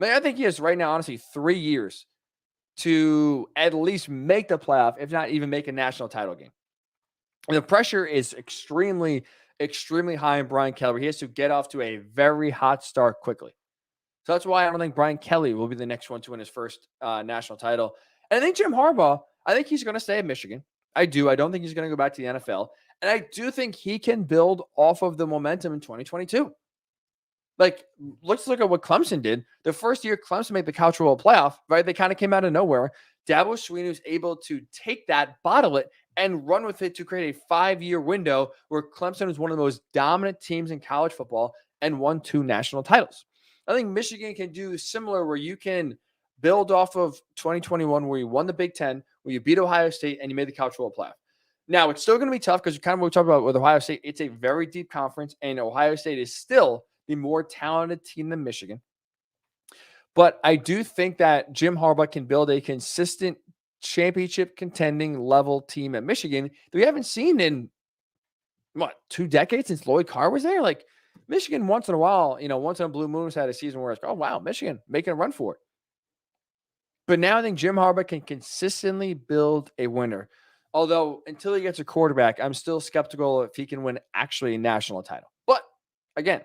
I think he has right now, honestly, 3 years to at least make the playoff, if not even make a national title game. And the pressure is extremely, extremely high on Brian Kelly. He has to get off to a very hot start quickly. So that's why I don't think Brian Kelly will be the next one to win his first national title. And I think Jim Harbaugh, I think he's going to stay at Michigan. I do. I don't think he's going to go back to the NFL. And I do think he can build off of the momentum in 2022. Like, let's look at what Clemson did. The first year Clemson made the College Football Playoff, right? They kind of came out of nowhere. Dabo Swinney was able to take that, bottle it, and run with it to create a 5-year window where Clemson was one of the most dominant teams in college football and won 2 national titles. I think Michigan can do similar, where you can build off of 2021, where you won the Big Ten, where you beat Ohio State, and you made the College Football Playoff. Now, it's still going to be tough because kind of what we talked about with Ohio State. It's a very deep conference, and Ohio State is still the more talented team than Michigan. But I do think that Jim Harbaugh can build a consistent championship contending level team at Michigan that we haven't seen in, 2 decades since Lloyd Carr was there? Like, Michigan once in a while, once in a blue moon has had a season where it's, oh, wow, Michigan making a run for it. But now I think Jim Harbaugh can consistently build a winner. Although until he gets a quarterback, I'm still skeptical if he can win actually a national title. But again,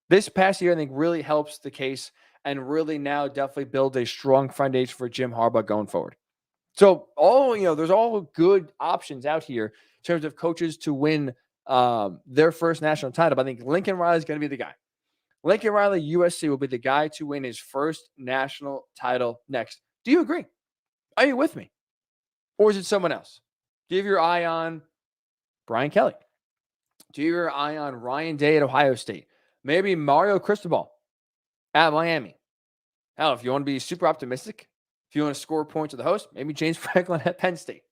this past year, I think, really helps the case and really now definitely builds a strong foundation for Jim Harbaugh going forward. So there's all good options out here in terms of coaches to win their first national title. But I think Lincoln Riley is going to be the guy. Lincoln Riley, USC, will be the guy to win his first national title next. Do you agree? Are you with me? Or is it someone else? Do you have your eye on Brian Kelly? Do you have your eye on Ryan Day at Ohio State? Maybe Mario Cristobal at Miami. Hell, if you want to be super optimistic, if you want to score points to the host, maybe James Franklin at Penn State.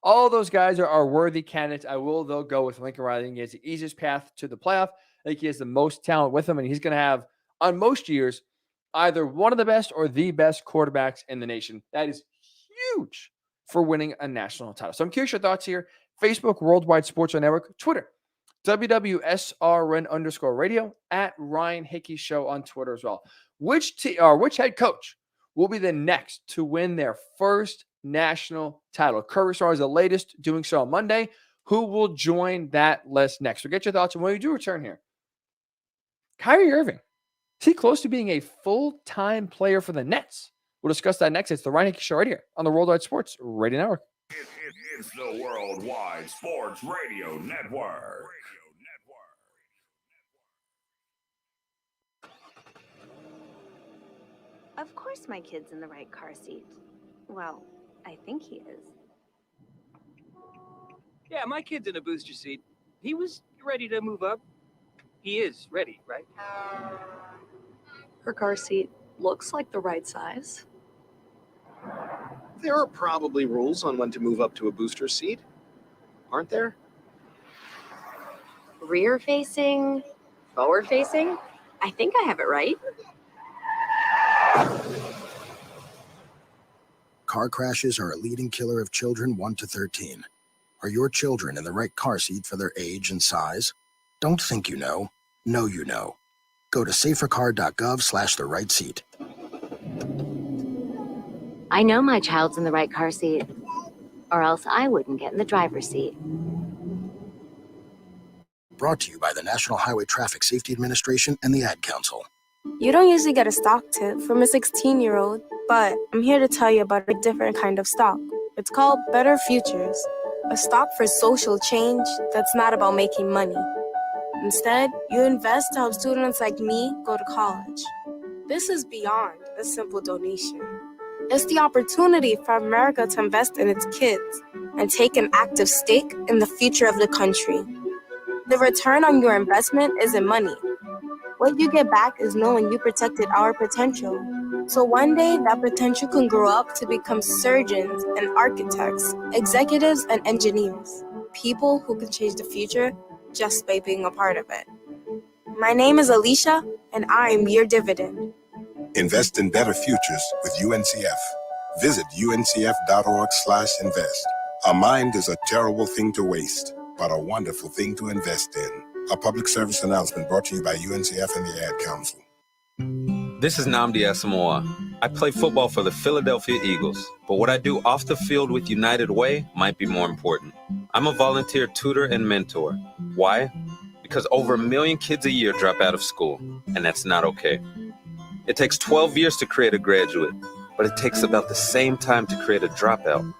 All those guys are worthy candidates. I will, though, go with Lincoln Riley. I think he has the easiest path to the playoff. I think he has the most talent with him, and he's going to have, on most years, either one of the best or the best quarterbacks in the nation. That is huge for winning a national title. So I'm curious your thoughts here. Facebook, Worldwide Sports Network, Twitter, WWSRN_radio, at Ryan Hickey Show on Twitter as well. Which head coach will be the next to win their first national title? Curry Star is the latest, doing so on Monday. Who will join that list next? So get your thoughts. And when we do return here, Kyrie Irving, is he close to being a full-time player for the Nets? We'll discuss that next. It's the Ryan Hickey Show right here on the Worldwide Sports Radio Network. It's the Worldwide Sports Radio Network. Of course my kid's in the right car seat. Well, I think he is. Yeah, my kid's in a booster seat. He was ready to move up. He is ready, right? Her car seat looks like the right size. There are probably rules on when to move up to a booster seat, aren't there? Rear facing, forward facing. I think I have it right. Car crashes are a leading killer of children 1 to 13. Are your children in the right car seat for their age and size? Don't think you know. Know you know. Go to safercar.gov/the right seat. I know my child's in the right car seat, or else I wouldn't get in the driver's seat. Brought to you by the National Highway Traffic Safety Administration and the Ad Council. You don't usually get a stock tip from a 16-year-old, but I'm here to tell you about a different kind of stock. It's called Better Futures, a stock for social change that's not about making money. Instead, you invest to help students like me go to college. This is beyond a simple donation. It's the opportunity for America to invest in its kids and take an active stake in the future of the country. The return on your investment isn't money. What you get back is knowing you protected our potential. So one day, that potential can grow up to become surgeons and architects, executives and engineers, people who can change the future just by being a part of it. My name is Alicia, and I'm your dividend. Invest in better futures with UNCF. Visit uncf.org/invest. A mind is a terrible thing to waste, but a wonderful thing to invest in. A public service announcement brought to you by UNCF and the Ad Council. This is Nnamdi Asamoah. I play football for the Philadelphia Eagles, but what I do off the field with United Way might be more important. I'm a volunteer tutor and mentor. Why? Because over 1 million kids a year drop out of school, and that's not okay. It takes 12 years to create a graduate, but it takes about the same time to create a dropout.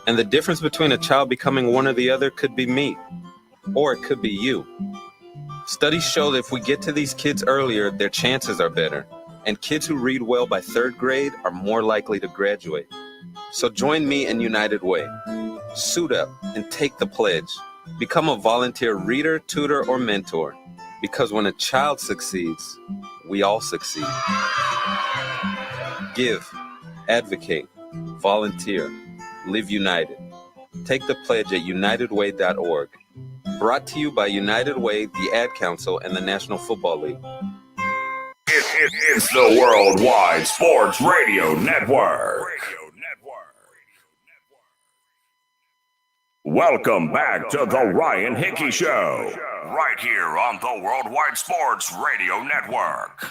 And the difference between a child becoming one or the other could be me, or it could be you. Studies show that if we get to these kids earlier, their chances are better, and kids who read well by 3rd grade are more likely to graduate. So join me in United Way. Suit up and take the pledge. Become a volunteer reader, tutor, or mentor, because when a child succeeds, we all succeed. Give, advocate, volunteer, live united. Take the pledge at unitedway.org. Brought to you by United Way, the Ad Council, and the National Football League. It's the Worldwide Sports Radio Network. Welcome back to the Ryan Hickey Show, right here on the Worldwide Sports Radio Network.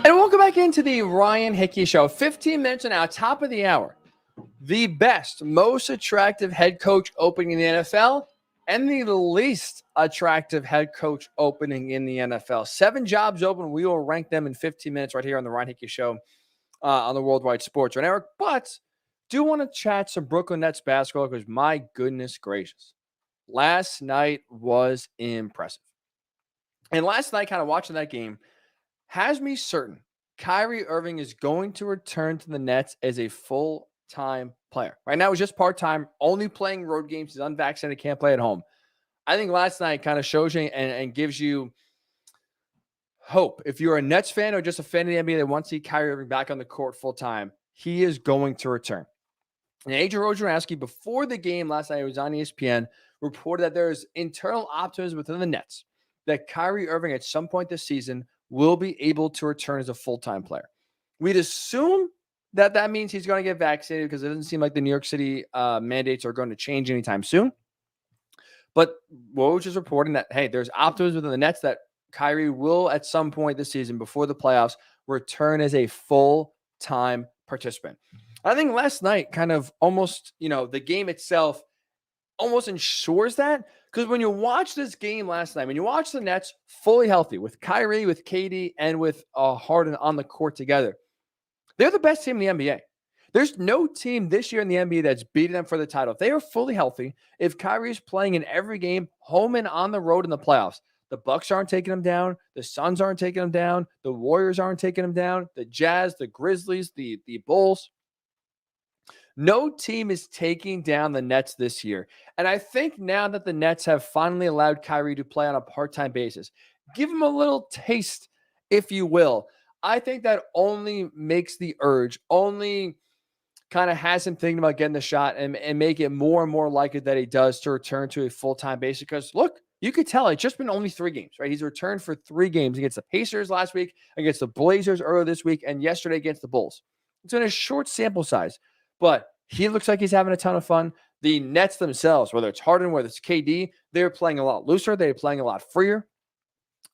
And welcome back into the Ryan Hickey Show. 15 minutes now, top of the hour. The best, most attractive head coach opening in the NFL and the least attractive head coach opening in the NFL. 7 jobs open. We will rank them in 15 minutes right here on the Ryan Hickey Show on the Worldwide Sports Network. But do want to chat some Brooklyn Nets basketball because my goodness gracious, last night was impressive. And last night, kind of watching that game, has me certain Kyrie Irving is going to return to the Nets as a full-time player. Right now, he's just part-time, only playing road games. He's unvaccinated, can't play at home. I think last night kind of shows you and gives you hope. If you're a Nets fan or just a fan of the NBA that wants to see Kyrie Irving back on the court full-time, he is going to return. And Adrian Wojnarowski, before the game last night, it was on ESPN, reported that there is internal optimism within the Nets that Kyrie Irving at some point this season will be able to return as a full-time player. We'd assume that that means he's going to get vaccinated because it doesn't seem like the New York City mandates are going to change anytime soon. But Woj is reporting that, hey, there's optimism within the Nets that Kyrie will at some point this season before the playoffs return as a full-time participant. I think last night kind of almost, the game itself almost ensures that, because when you watch this game last night, when you watch the Nets fully healthy with Kyrie, with KD, and with Harden on the court together, they're the best team in the NBA. There's no team this year in the NBA that's beating them for the title. If they are fully healthy, if Kyrie is playing in every game, home and on the road in the playoffs, the Bucks aren't taking them down, the Suns aren't taking them down, the Warriors aren't taking them down, the Jazz, the Grizzlies, the Bulls. No team is taking down the Nets this year. And I think now that the Nets have finally allowed Kyrie to play on a part-time basis, give him a little taste, if you will. I think that only makes the urge, only kind of has him thinking about getting the shot and make it more and more likely that he does to return to a full-time basis. Because look, you could tell it's just been only 3 games, right? He's returned for 3 games against the Pacers last week, against the Blazers earlier this week, and yesterday against the Bulls. It's been a short sample size, but he looks like he's having a ton of fun. The Nets themselves, whether it's Harden, whether it's KD, they're playing a lot looser. They're playing a lot freer.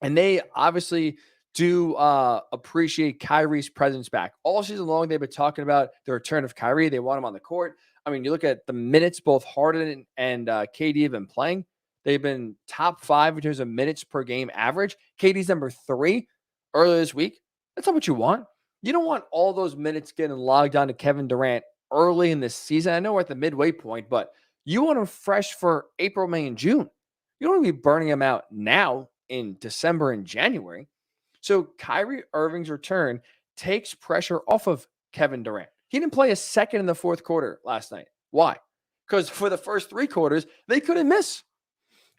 And they obviously do appreciate Kyrie's presence back. All season long, they've been talking about the return of Kyrie. They want him on the court. I mean, you look at the minutes both Harden and KD have been playing. They've been top 5 in terms of minutes per game average. KD's number 3 earlier this week. That's not what you want. You don't want all those minutes getting logged on to Kevin Durant early in the season. I know we're at the midway point, but you want them fresh for April, May, and June. You don't want to be burning them out now in December and January. So Kyrie Irving's return takes pressure off of Kevin Durant. He didn't play a second in the fourth quarter last night. Why? Because for the first 3 quarters, they couldn't miss.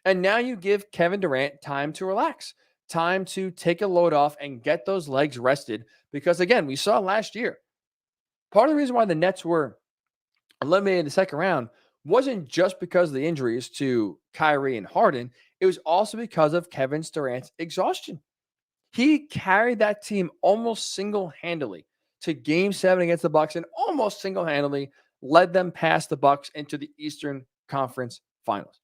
And now you give Kevin Durant time to relax, time to take a load off and get those legs rested. Because again, we saw last year, part of the reason why the Nets were eliminated in the second round wasn't just because of the injuries to Kyrie and Harden. It was also because of Kevin Durant's exhaustion. He carried that team almost single-handedly to Game 7 against the Bucks and almost single-handedly led them past the Bucks into the Eastern Conference Finals.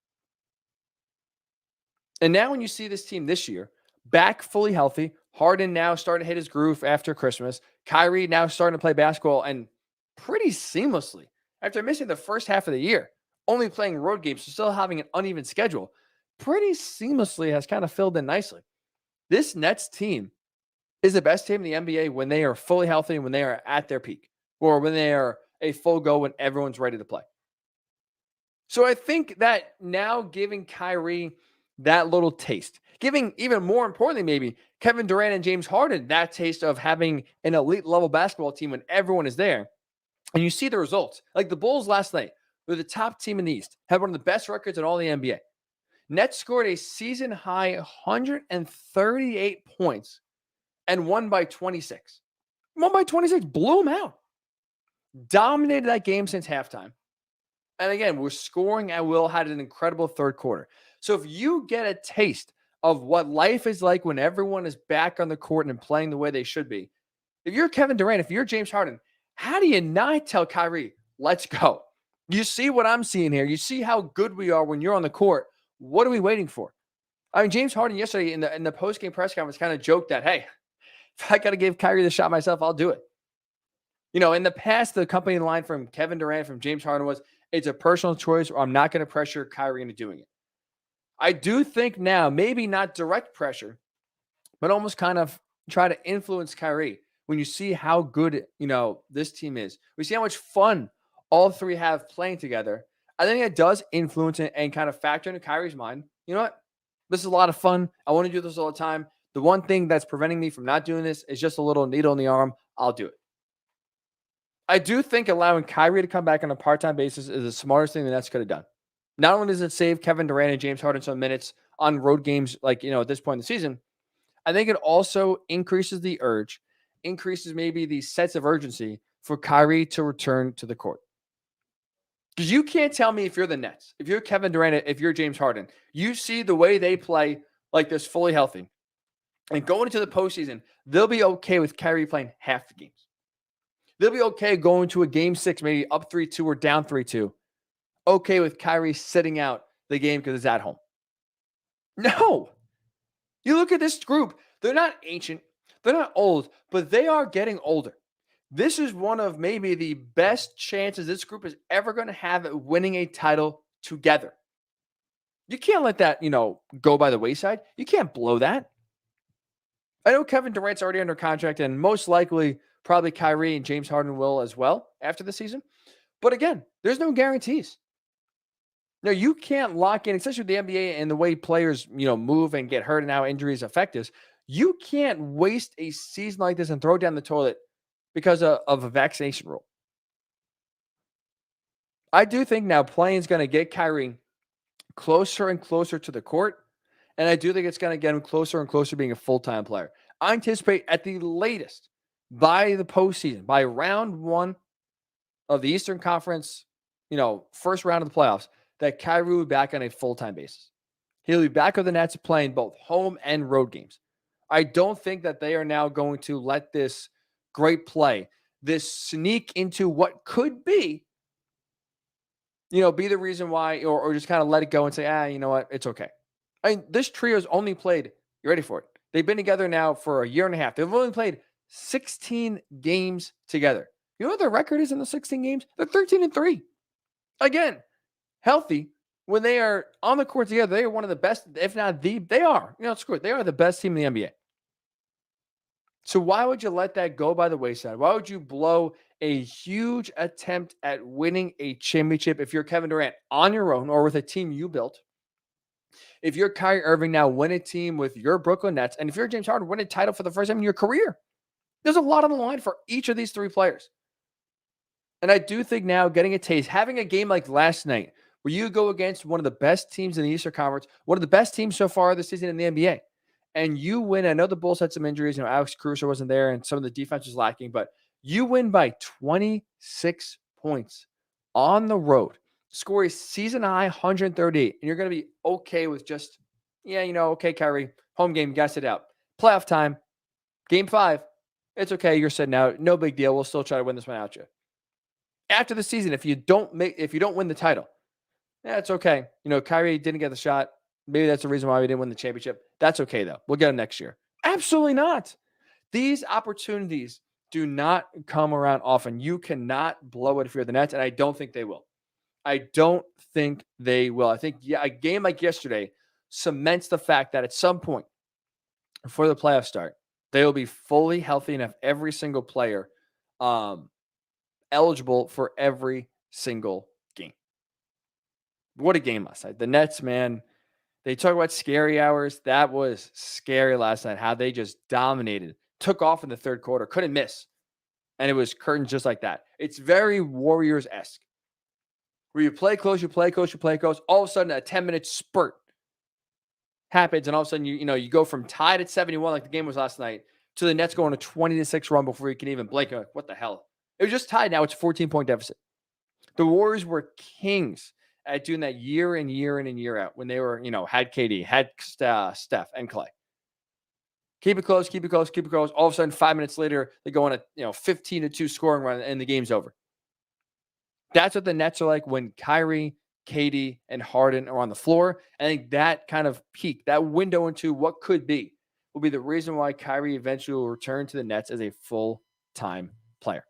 And now when you see this team this year, back fully healthy, Harden now starting to hit his groove after Christmas, Kyrie now starting to play basketball and pretty seamlessly after missing the first half of the year, only playing road games, so still having an uneven schedule, pretty seamlessly has kind of filled in nicely. This Nets team is the best team in the NBA when they are fully healthy and when they are at their peak, or when they are a full go when everyone's ready to play. So I think that now giving Kyrie that little taste, giving even more importantly, maybe Kevin Durant and James Harden that taste of having an elite level basketball team when everyone is there. And you see the results. Like the Bulls last night, they're the top team in the East, have one of the best records in all the NBA. Nets scored a season high 138 points and won by 26. Won by 26, blew them out. Dominated that game since halftime. And again, we're scoring at will, had an incredible third quarter. So if you get a taste of what life is like when everyone is back on the court and playing the way they should be, if you're Kevin Durant, if you're James Harden, how do you not tell Kyrie, let's go? You see what I'm seeing here. You see how good we are when you're on the court. What are we waiting for? I mean, James Harden yesterday in the post-game press conference kind of joked that, hey, if I got to give Kyrie the shot myself, I'll do it. You know, in the past, the company line from Kevin Durant, from James Harden was, it's a personal choice, or I'm not going to pressure Kyrie into doing it. I do think now, maybe not direct pressure, but almost kind of try to influence Kyrie when you see how good, this team is. We see how much fun all three have playing together. I think it does influence it and kind of factor into Kyrie's mind. You know what? This is a lot of fun. I want to do this all the time. The one thing that's preventing me from not doing this is just a little needle in the arm. I'll do it. I do think allowing Kyrie to come back on a part-time basis is the smartest thing the Nets could have done. Not only does it save Kevin Durant and James Harden some minutes on road games, like, at this point in the season, I think it also increases the urge, increases maybe the sense of urgency for Kyrie to return to the court. Because you can't tell me, if you're the Nets, if you're Kevin Durant, if you're James Harden, you see the way they play like this fully healthy, and going into the postseason, they'll be okay with Kyrie playing half the games. They'll be okay going to a game 6, maybe up 3-2 or down 3-2. Okay with Kyrie sitting out the game because it's at home. No. You look at this group. They're not ancient. They're not old, but they are getting older. This is one of maybe the best chances this group is ever going to have at winning a title together. You can't let that, go by the wayside. You can't blow that. I know Kevin Durant's already under contract, and most likely probably Kyrie and James Harden will as well after the season. But again, there's no guarantees. No, you can't lock in, especially with the NBA and the way players, move and get hurt and how injuries affect us. You can't waste a season like this and throw it down the toilet because of a vaccination rule. I do think now playing is going to get Kyrie closer and closer to the court, and I do think it's going to get him closer and closer to being a full-time player. I anticipate at the latest, by the postseason, by round 1 of the Eastern Conference, first round of the playoffs, that Kyrie will be back on a full-time basis. He'll be back with the Nets playing both home and road games. I don't think that they are now going to let this great play, this sneak into what could be, be the reason why, or just kind of let it go and say, you know what, it's okay. I mean, this trio's only played, you ready for it? They've been together now for a year and a half. They've only played 16 games together. You know what their record is in the 16 games? They're 13-3. Again, healthy. When they are on the court together, they are one of the best, if not they are. Screw it. They are the best team in the NBA. So why would you let that go by the wayside? Why would you blow a huge attempt at winning a championship if you're Kevin Durant on your own or with a team you built? If you're Kyrie Irving now, win a team with your Brooklyn Nets, and if you're James Harden, win a title for the first time in your career. There's a lot on the line for each of these three players. And I do think now getting a taste, having a game like last night, where you go against one of the best teams in the Eastern Conference, one of the best teams so far this season in the NBA, and you win. I know the Bulls had some injuries. Alex Caruso wasn't there, and some of the defense was lacking, but you win by 26 points on the road, score a season-high 138, and you're going to be okay with just, okay, Kyrie, home game, got to sit out. Playoff time, game 5, it's okay, you're sitting out, no big deal, we'll still try to win this one out you. After the season, if you don't win the title, it's okay. Kyrie didn't get the shot. Maybe that's the reason why we didn't win the championship. That's okay, though. We'll get him next year. Absolutely not. These opportunities do not come around often. You cannot blow it if you're the Nets, and I don't think they will. I think a game like yesterday cements the fact that at some point before the playoffs start, they will be fully healthy enough, every single player eligible for every single game. What a game last night. The Nets, man, they talk about scary hours. That was scary last night, how they just dominated, took off in the third quarter, couldn't miss. And it was curtains just like that. It's very Warriors-esque, where you play close, you play close, you play close. All of a sudden, a 10-minute spurt happens, and all of a sudden, you go from tied at 71 like the game was last night to the Nets going a 20-6 run before you can even blink. You're like, what the hell? It was just tied. Now it's a 14-point deficit. The Warriors were kings at doing that year in, year in, and year out when they were, had KD, had Steph, and Clay. Keep it close, keep it close, keep it close. All of a sudden, 5 minutes later, they go on a 15-2 scoring run, and the game's over. That's what the Nets are like when Kyrie, KD, and Harden are on the floor. I think that kind of peak, that window into what could be, will be the reason why Kyrie eventually will return to the Nets as a full-time player.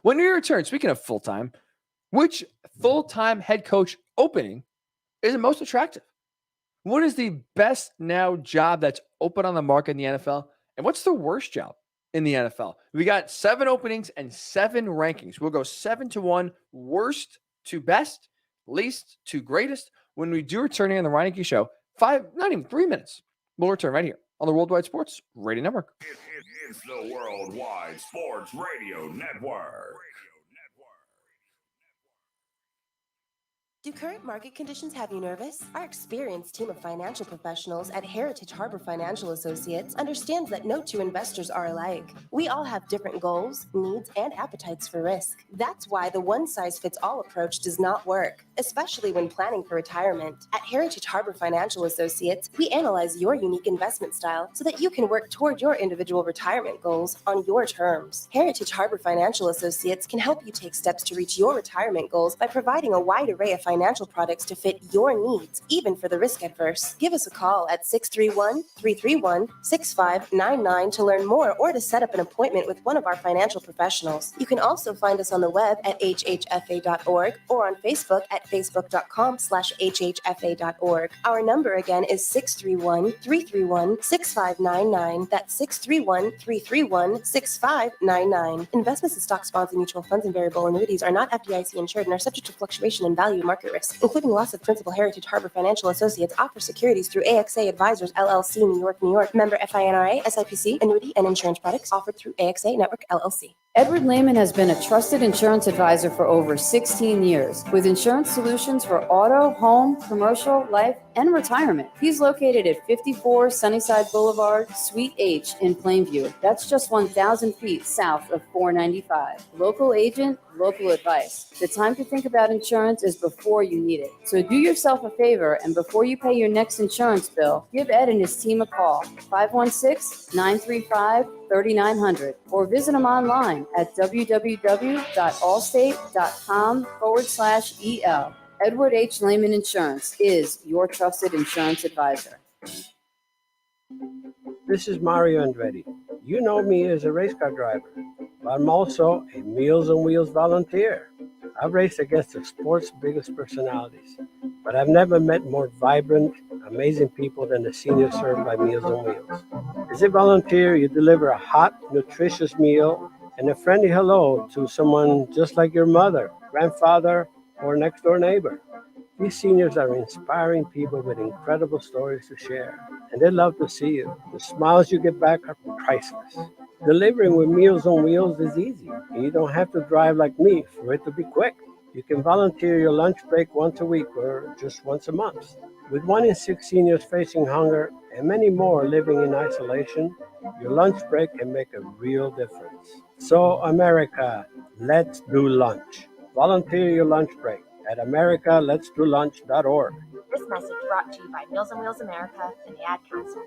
When you return, speaking of full-time, which full-time head coach opening is the most attractive? What is the best now job that's open on the market in the NFL? And what's the worst job in the NFL? We got 7 openings and 7 rankings. We'll go 7 to 1, worst to best, least to greatest. When we do return here on the Ryan Hickey Show, 3 minutes. We'll return right here on the Worldwide Sports Radio Network. It's the Worldwide Sports Radio Network. Do current market conditions have you nervous? Our experienced team of financial professionals at Heritage Harbor Financial Associates understands that no two investors are alike. We all have different goals, needs, and appetites for risk. That's why the one-size-fits-all approach does not work, especially when planning for retirement. At Heritage Harbor Financial Associates, we analyze your unique investment style so that you can work toward your individual retirement goals on your terms. Heritage Harbor Financial Associates can help you take steps to reach your retirement goals by providing a wide array of financial products to fit your needs, even for the risk adverse. Give us a call at 631-331-6599 to learn more or to set up an appointment with one of our financial professionals. You can also find us on the web at hhfa.org or on Facebook at facebook.com/hhfa.org. Our number again is 631-331-6599. That's 631-331-6599. Investments in stocks, bonds, and mutual funds and variable annuities are not FDIC insured and are subject to fluctuation in value and market risk, including loss of principal. Heritage Harbor Financial Associates offers securities through AXA Advisors LLC, New York, New York. Member FINRA, SIPC. Annuity and insurance products offered through AXA Network LLC. Edward Lehman has been a trusted insurance advisor for over 16 years with insurance solutions for auto, home, commercial, life, and retirement. He's located at 54 Sunnyside Boulevard, Suite H in Plainview. That's just 1,000 feet south of 495. Local agent, local advice. The time to think about insurance is before you need it. So do yourself a favor, and before you pay your next insurance bill, give Ed and his team a call, 516-935-3900, or visit them online at www.allstate.com/EL. Edward H. Lehman Insurance is your trusted insurance advisor. This is Mario Andretti. You know me as a race car driver, but I'm also a Meals on Wheels volunteer. I've raced against the sport's biggest personalities, but I've never met more vibrant, amazing people than the seniors served by Meals on Wheels. As a volunteer, you deliver a hot, nutritious meal and a friendly hello to someone just like your mother, grandfather, or next-door neighbor. These seniors are inspiring people with incredible stories to share, and they love to see you. The smiles you get back are priceless. Delivering with Meals on Wheels is easy, and you don't have to drive like me for it to be quick. You can volunteer your lunch break once a week or just once a month. With 1 in 6 seniors facing hunger and many more living in isolation, your lunch break can make a real difference. So, America, let's do lunch. Volunteer your lunch break at americaletsdolunch.org. This message brought to you by Meals on Wheels America and the Ad Council.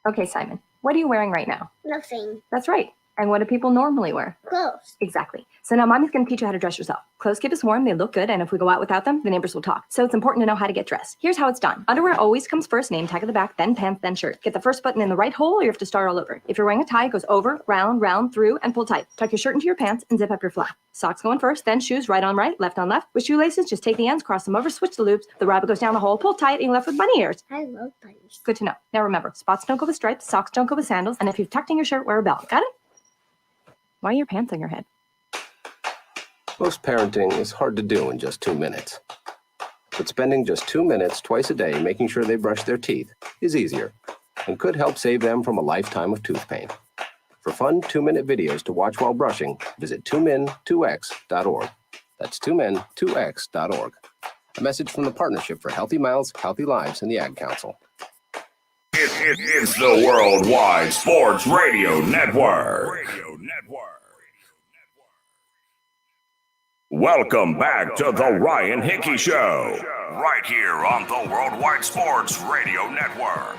Okay, Simon, what are you wearing right now? Nothing. That's right. And what do people normally wear? Clothes. Exactly. So now mommy's going to teach you how to dress yourself. Clothes keep us warm, they look good, and if we go out without them, the neighbors will talk. So it's important to know how to get dressed. Here's how it's done. Underwear always comes first, name tag at the back, then pants, then shirt. Get the first button in the right hole or you have to start all over. If you're wearing a tie, it goes over, round, round, through, and pull tight. Tuck your shirt into your pants and zip up your fly. Socks going first, then shoes right on right, left on left. With shoelaces, just take the ends, cross them over, switch the loops. The rabbit goes down the hole, pull tight, and you're left with bunny ears. I love bunnies. Good to know. Now remember, spots don't go with stripes, socks don't go with sandals, and if you've tucked in your shirt, wear a belt. Got it? Why are your pants on your head? Most parenting is hard to do in just 2 minutes. But spending just 2 minutes twice a day making sure they brush their teeth is easier and could help save them from a lifetime of tooth pain. For fun 2-minute videos to watch while brushing, visit 2min2x.org. That's 2min2x.org. A message from the Partnership for Healthy Mouths, Healthy Lives, and the Ad Council. It's the Worldwide Sports Radio Network. Welcome back to the Ryan Hickey Show, right here on the Worldwide Sports Radio Network.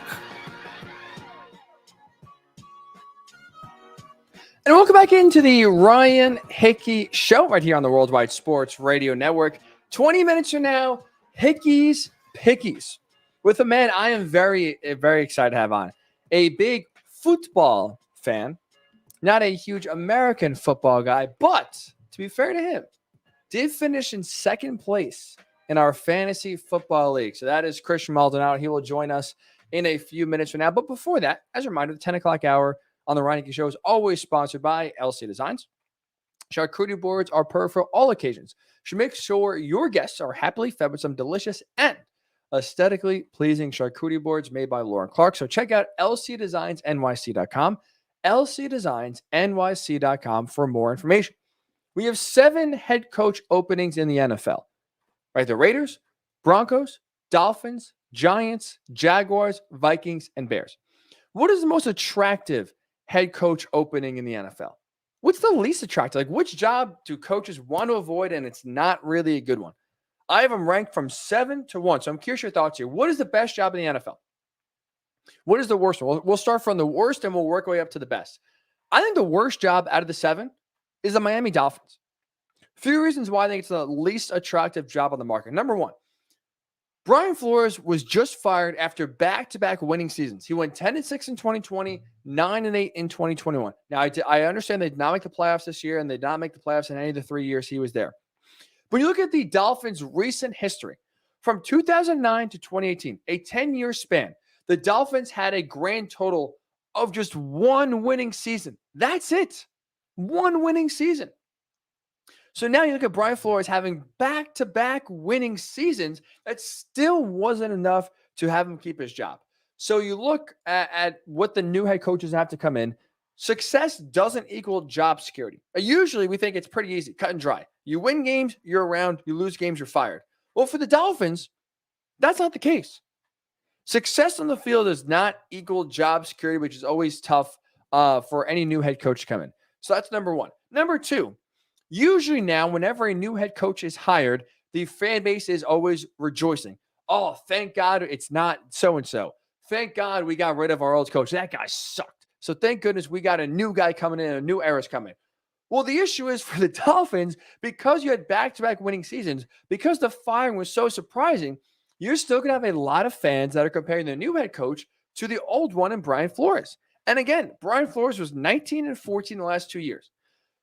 And welcome back into the Ryan Hickey Show right here on the Worldwide Sports Radio Network. 20 minutes from now, Hickey's Pickies with a man I am very, very excited to have on. A big football fan, not a huge American football guy, but to be fair to him, did finish in second place in our fantasy football league. So that is Christian Maldonado. He will join us in a few minutes from now. But before that, as a reminder, the 10 o'clock hour on the Ryan Hickey Show is always sponsored by LC Designs. Charcuterie boards are perfect for all occasions. Should make sure your guests are happily fed with some delicious and aesthetically pleasing charcuterie boards made by Lauren Clark. So check out lcdesignsnyc.com, lcdesignsnyc.com for more information. We have 7 head coach openings in the NFL, right? The Raiders, Broncos, Dolphins, Giants, Jaguars, Vikings, and Bears. What is the most attractive head coach opening in the NFL? What's the least attractive? Like, which job do coaches want to avoid and it's not really a good one? I have them ranked from 7 to 1. So I'm curious your thoughts here. What is the best job in the NFL? What is the worst one? We'll start from the worst and we'll work our way up to the best. I think the worst job out of the 7 is the Miami Dolphins. A few reasons why I think it's the least attractive job on the market. Number one, Brian Flores was just fired after back-to-back winning seasons. He went 10-6 in 2020, 9-8 in 2021. Now, I understand they did not make the playoffs this year, and they did not make the playoffs in any of the 3 years he was there. When you look at the Dolphins' recent history, from 2009 to 2018, a 10-year span, the Dolphins had a grand total of just 1 winning season. That's it. 1 winning season. So now you look at Brian Flores having back-to-back winning seasons. That still wasn't enough to have him keep his job. So you look at what the new head coaches have to come in. Success doesn't equal job security. Usually we think it's pretty easy, cut and dry. You win games, you're around. You lose games, you're fired. Well, for the Dolphins, that's not the case. Success on the field does not equal job security, which is always tough for any new head coach to come in. So that's number one. Number two, usually now, whenever a new head coach is hired, the fan base is always rejoicing. Oh, thank God it's not so-and-so. Thank God we got rid of our old coach. That guy sucked. So thank goodness we got a new guy coming in, a new era's coming. Well, the issue is for the Dolphins, because you had back-to-back winning seasons, because the firing was so surprising, you're still going to have a lot of fans that are comparing the new head coach to the old one in Brian Flores. And again, Brian Flores was 19-14 the last 2 years.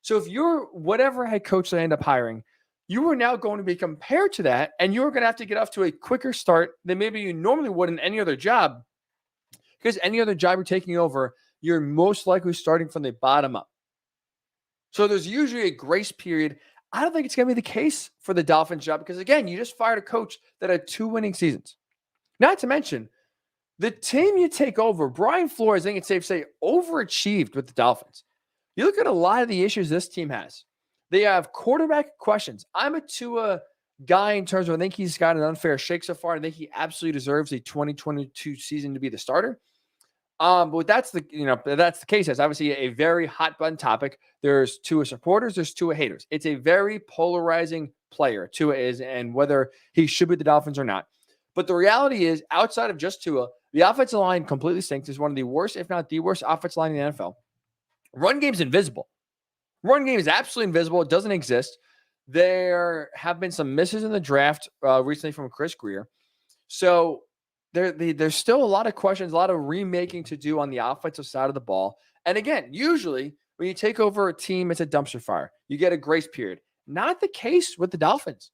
So if you're whatever head coach they end up hiring, you are now going to be compared to that, and you're going to have to get off to a quicker start than maybe you normally would in any other job. Because any other job you're taking over, you're most likely starting from the bottom up. So there's usually a grace period I don't think it's going to be the case for the Dolphins job because, again, you just fired a coach that had 2 winning seasons. Not to mention, the team you take over, Brian Flores, I think it's safe to say, overachieved with the Dolphins. You look at a lot of the issues this team has. They have quarterback questions. I'm a Tua guy in terms of I think he's got an unfair shake so far. I think he absolutely deserves the 2022 season to be the starter. But that's the case. That's obviously a very hot button topic. There's Tua supporters, there's Tua haters. It's a very polarizing player, Tua is, and whether he should be the Dolphins or not. But the reality is, outside of just Tua, the offensive line completely stinks. It's one of the worst, if not the worst, offensive line in the NFL. Run game's invisible. Run game is absolutely invisible. It doesn't exist. There have been some misses in the draft recently from Chris Greer. So there's still a lot of questions, a lot of remaking to do on the offensive side of the ball. And again, usually when you take over a team, it's a dumpster fire. You get a grace period. Not the case with the Dolphins.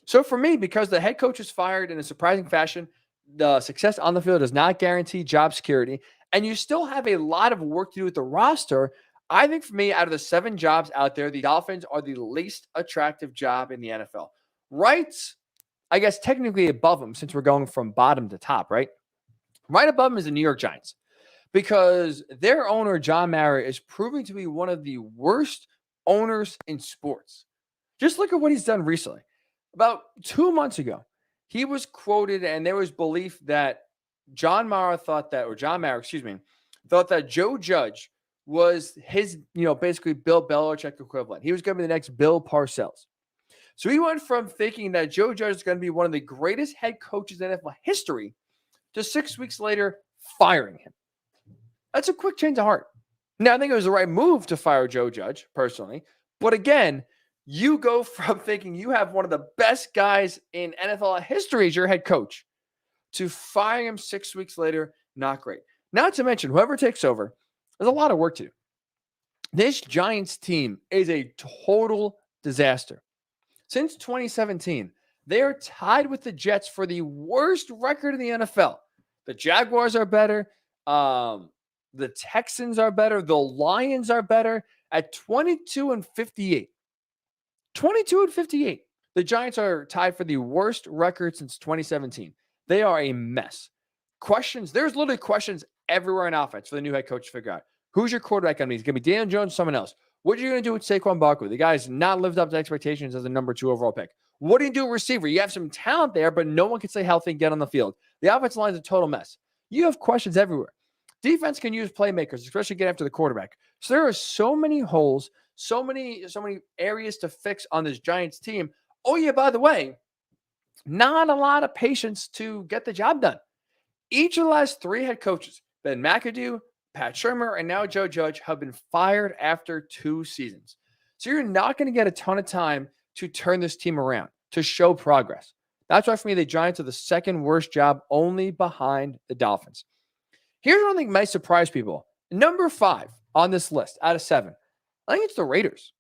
So for me, because the head coach is fired in a surprising fashion, the success on the field does not guarantee job security, and you still have a lot of work to do with the roster. I think for me, out of the 7 jobs out there, the Dolphins are the least attractive job in the NFL. Right, I guess technically above them, since we're going from bottom to top, right? Right above them is the New York Giants, because their owner, John Mara, is proving to be one of the worst owners in sports. Just look at what he's done recently. About 2 months ago, he was quoted, and there was belief that John Mara thought that Joe Judge was his, basically Bill Belichick equivalent. He was going to be the next Bill Parcells. So he went from thinking that Joe Judge is going to be one of the greatest head coaches in NFL history to 6 weeks later firing him. That's a quick change of heart. Now, I think it was the right move to fire Joe Judge, personally. But again, you go from thinking you have one of the best guys in NFL history as your head coach to firing him 6 weeks later, not great. Not to mention, whoever takes over, there's a lot of work to do. This Giants team is a total disaster. Since 2017, they are tied with the Jets for the worst record in the NFL. The Jaguars are better. The Texans are better. The Lions are better at 22-58. 22-58. The Giants are tied for the worst record since 2017. They are a mess. Questions. There's literally questions everywhere in offense for the new head coach to figure out. Who's your quarterback going to be? It's going to be Daniel Jones, someone else. What are you going to do with Saquon Barkley? The guy's not lived up to expectations as a number 2 overall pick. What do you do with receiver? You have some talent there, but no one can stay healthy and get on the field. The offensive line is a total mess. You have questions everywhere. Defense can use playmakers, especially get after the quarterback. So there are so many holes, so many areas to fix on this Giants team. Oh, yeah, by the way, not a lot of patience to get the job done. Each of the last 3 head coaches, Ben McAdoo, Pat Shurmur, and now Joe Judge, have been fired after 2 seasons. So you're not going to get a ton of time to turn this team around, to show progress. That's why for me, the Giants are the second worst job, only behind the Dolphins. Here's one thing that might surprise people. Number 5 on this list out of 7, I think it's the Raiders.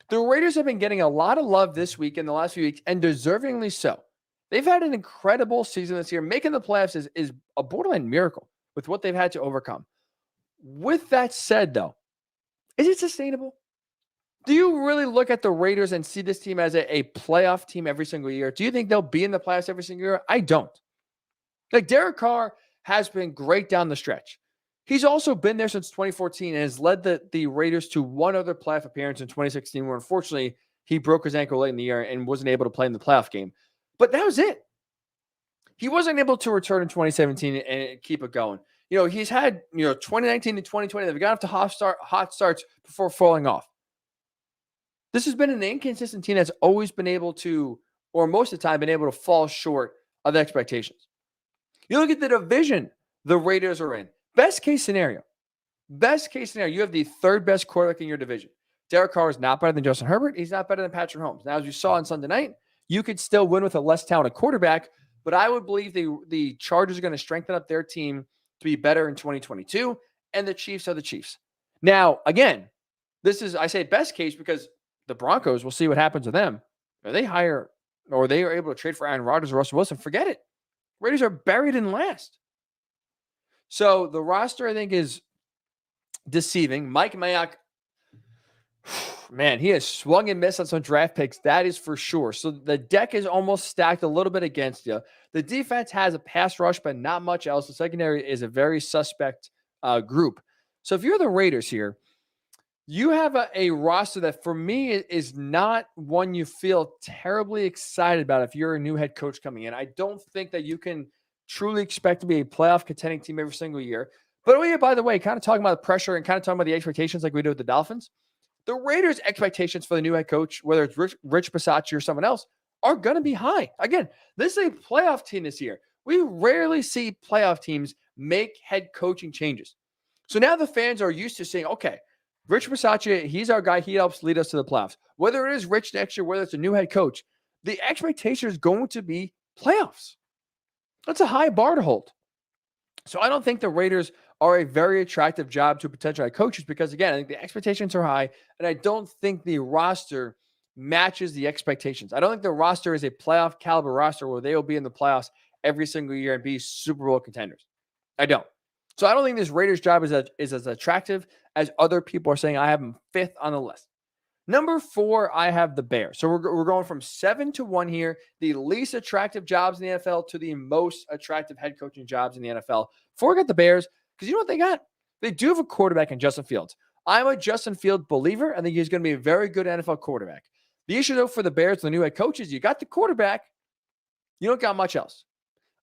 The Raiders have been getting a lot of love this week in the last few weeks, and deservingly so. They've had an incredible season this year. Making the playoffs is a borderline miracle with what they've had to overcome. With that said, though, is it sustainable? Do you really look at the Raiders and see this team as a playoff team every single year? Do you think they'll be in the playoffs every single year? I don't. Like, Derek Carr has been great down the stretch. He's also been there since 2014 and has led the Raiders to one other playoff appearance in 2016, where unfortunately he broke his ankle late in the year and wasn't able to play in the playoff game. But that was it. He wasn't able to return in 2017 and keep it going. He's had, 2019 to 2020, they've got off to hot starts before falling off. This has been an inconsistent team that's always been able to, or most of the time, been able to fall short of the expectations. You look at the division the Raiders are in. Best case scenario, you have the 3rd best quarterback in your division. Derek Carr is not better than Justin Herbert. He's not better than Patrick Mahomes. Now, as you saw on Sunday night, you could still win with a less talented quarterback, but I would believe the Chargers are going to strengthen up their team to be better in 2022, and the Chiefs are the Chiefs. Now, again, I say best case because the Broncos, we'll see what happens with them. If they hire or they are able to trade for Aaron Rodgers or Russell Wilson, forget it. Raiders are buried in last. So the roster, I think, is deceiving. Mike Mayock, Man, he has swung and missed on some draft picks. That is for sure. So the deck is almost stacked a little bit against you. The defense has a pass rush, but not much else. The secondary is a very suspect group. So if you're the Raiders here, you have a roster that for me is not one you feel terribly excited about if you're a new head coach coming in. I don't think that you can truly expect to be a playoff contending team every single year. But oh yeah, by the way, kind of talking about the pressure and kind of talking about the expectations like we do with the Dolphins, the Raiders' expectations for the new head coach, whether it's Rich Bisaccia or someone else, are going to be high. Again, this is a playoff team this year. We rarely see playoff teams make head coaching changes. So now the fans are used to saying, okay, Rich Bisaccia, he's our guy. He helps lead us to the playoffs. Whether it is Rich next year, whether it's a new head coach, the expectation is going to be playoffs. That's a high bar to hold. So I don't think the Raiders are a very attractive job to potential head coaches because, again, I think the expectations are high, and I don't think the roster matches the expectations. I don't think the roster is a playoff caliber roster where they will be in the playoffs every single year and be Super Bowl contenders. I don't. So I don't think this Raiders job is as attractive as other people are saying. I have them 5th on the list. Number 4, I have the Bears. So we're going from 7 to 1 here, the least attractive jobs in the NFL to the most attractive head coaching jobs in the NFL. Before I got the Bears, because you know what they got? They do have a quarterback in Justin Fields. I'm a Justin Fields believer. I think he's going to be a very good NFL quarterback. The issue, though, for the Bears, the new head coaches, you got the quarterback. You don't got much else.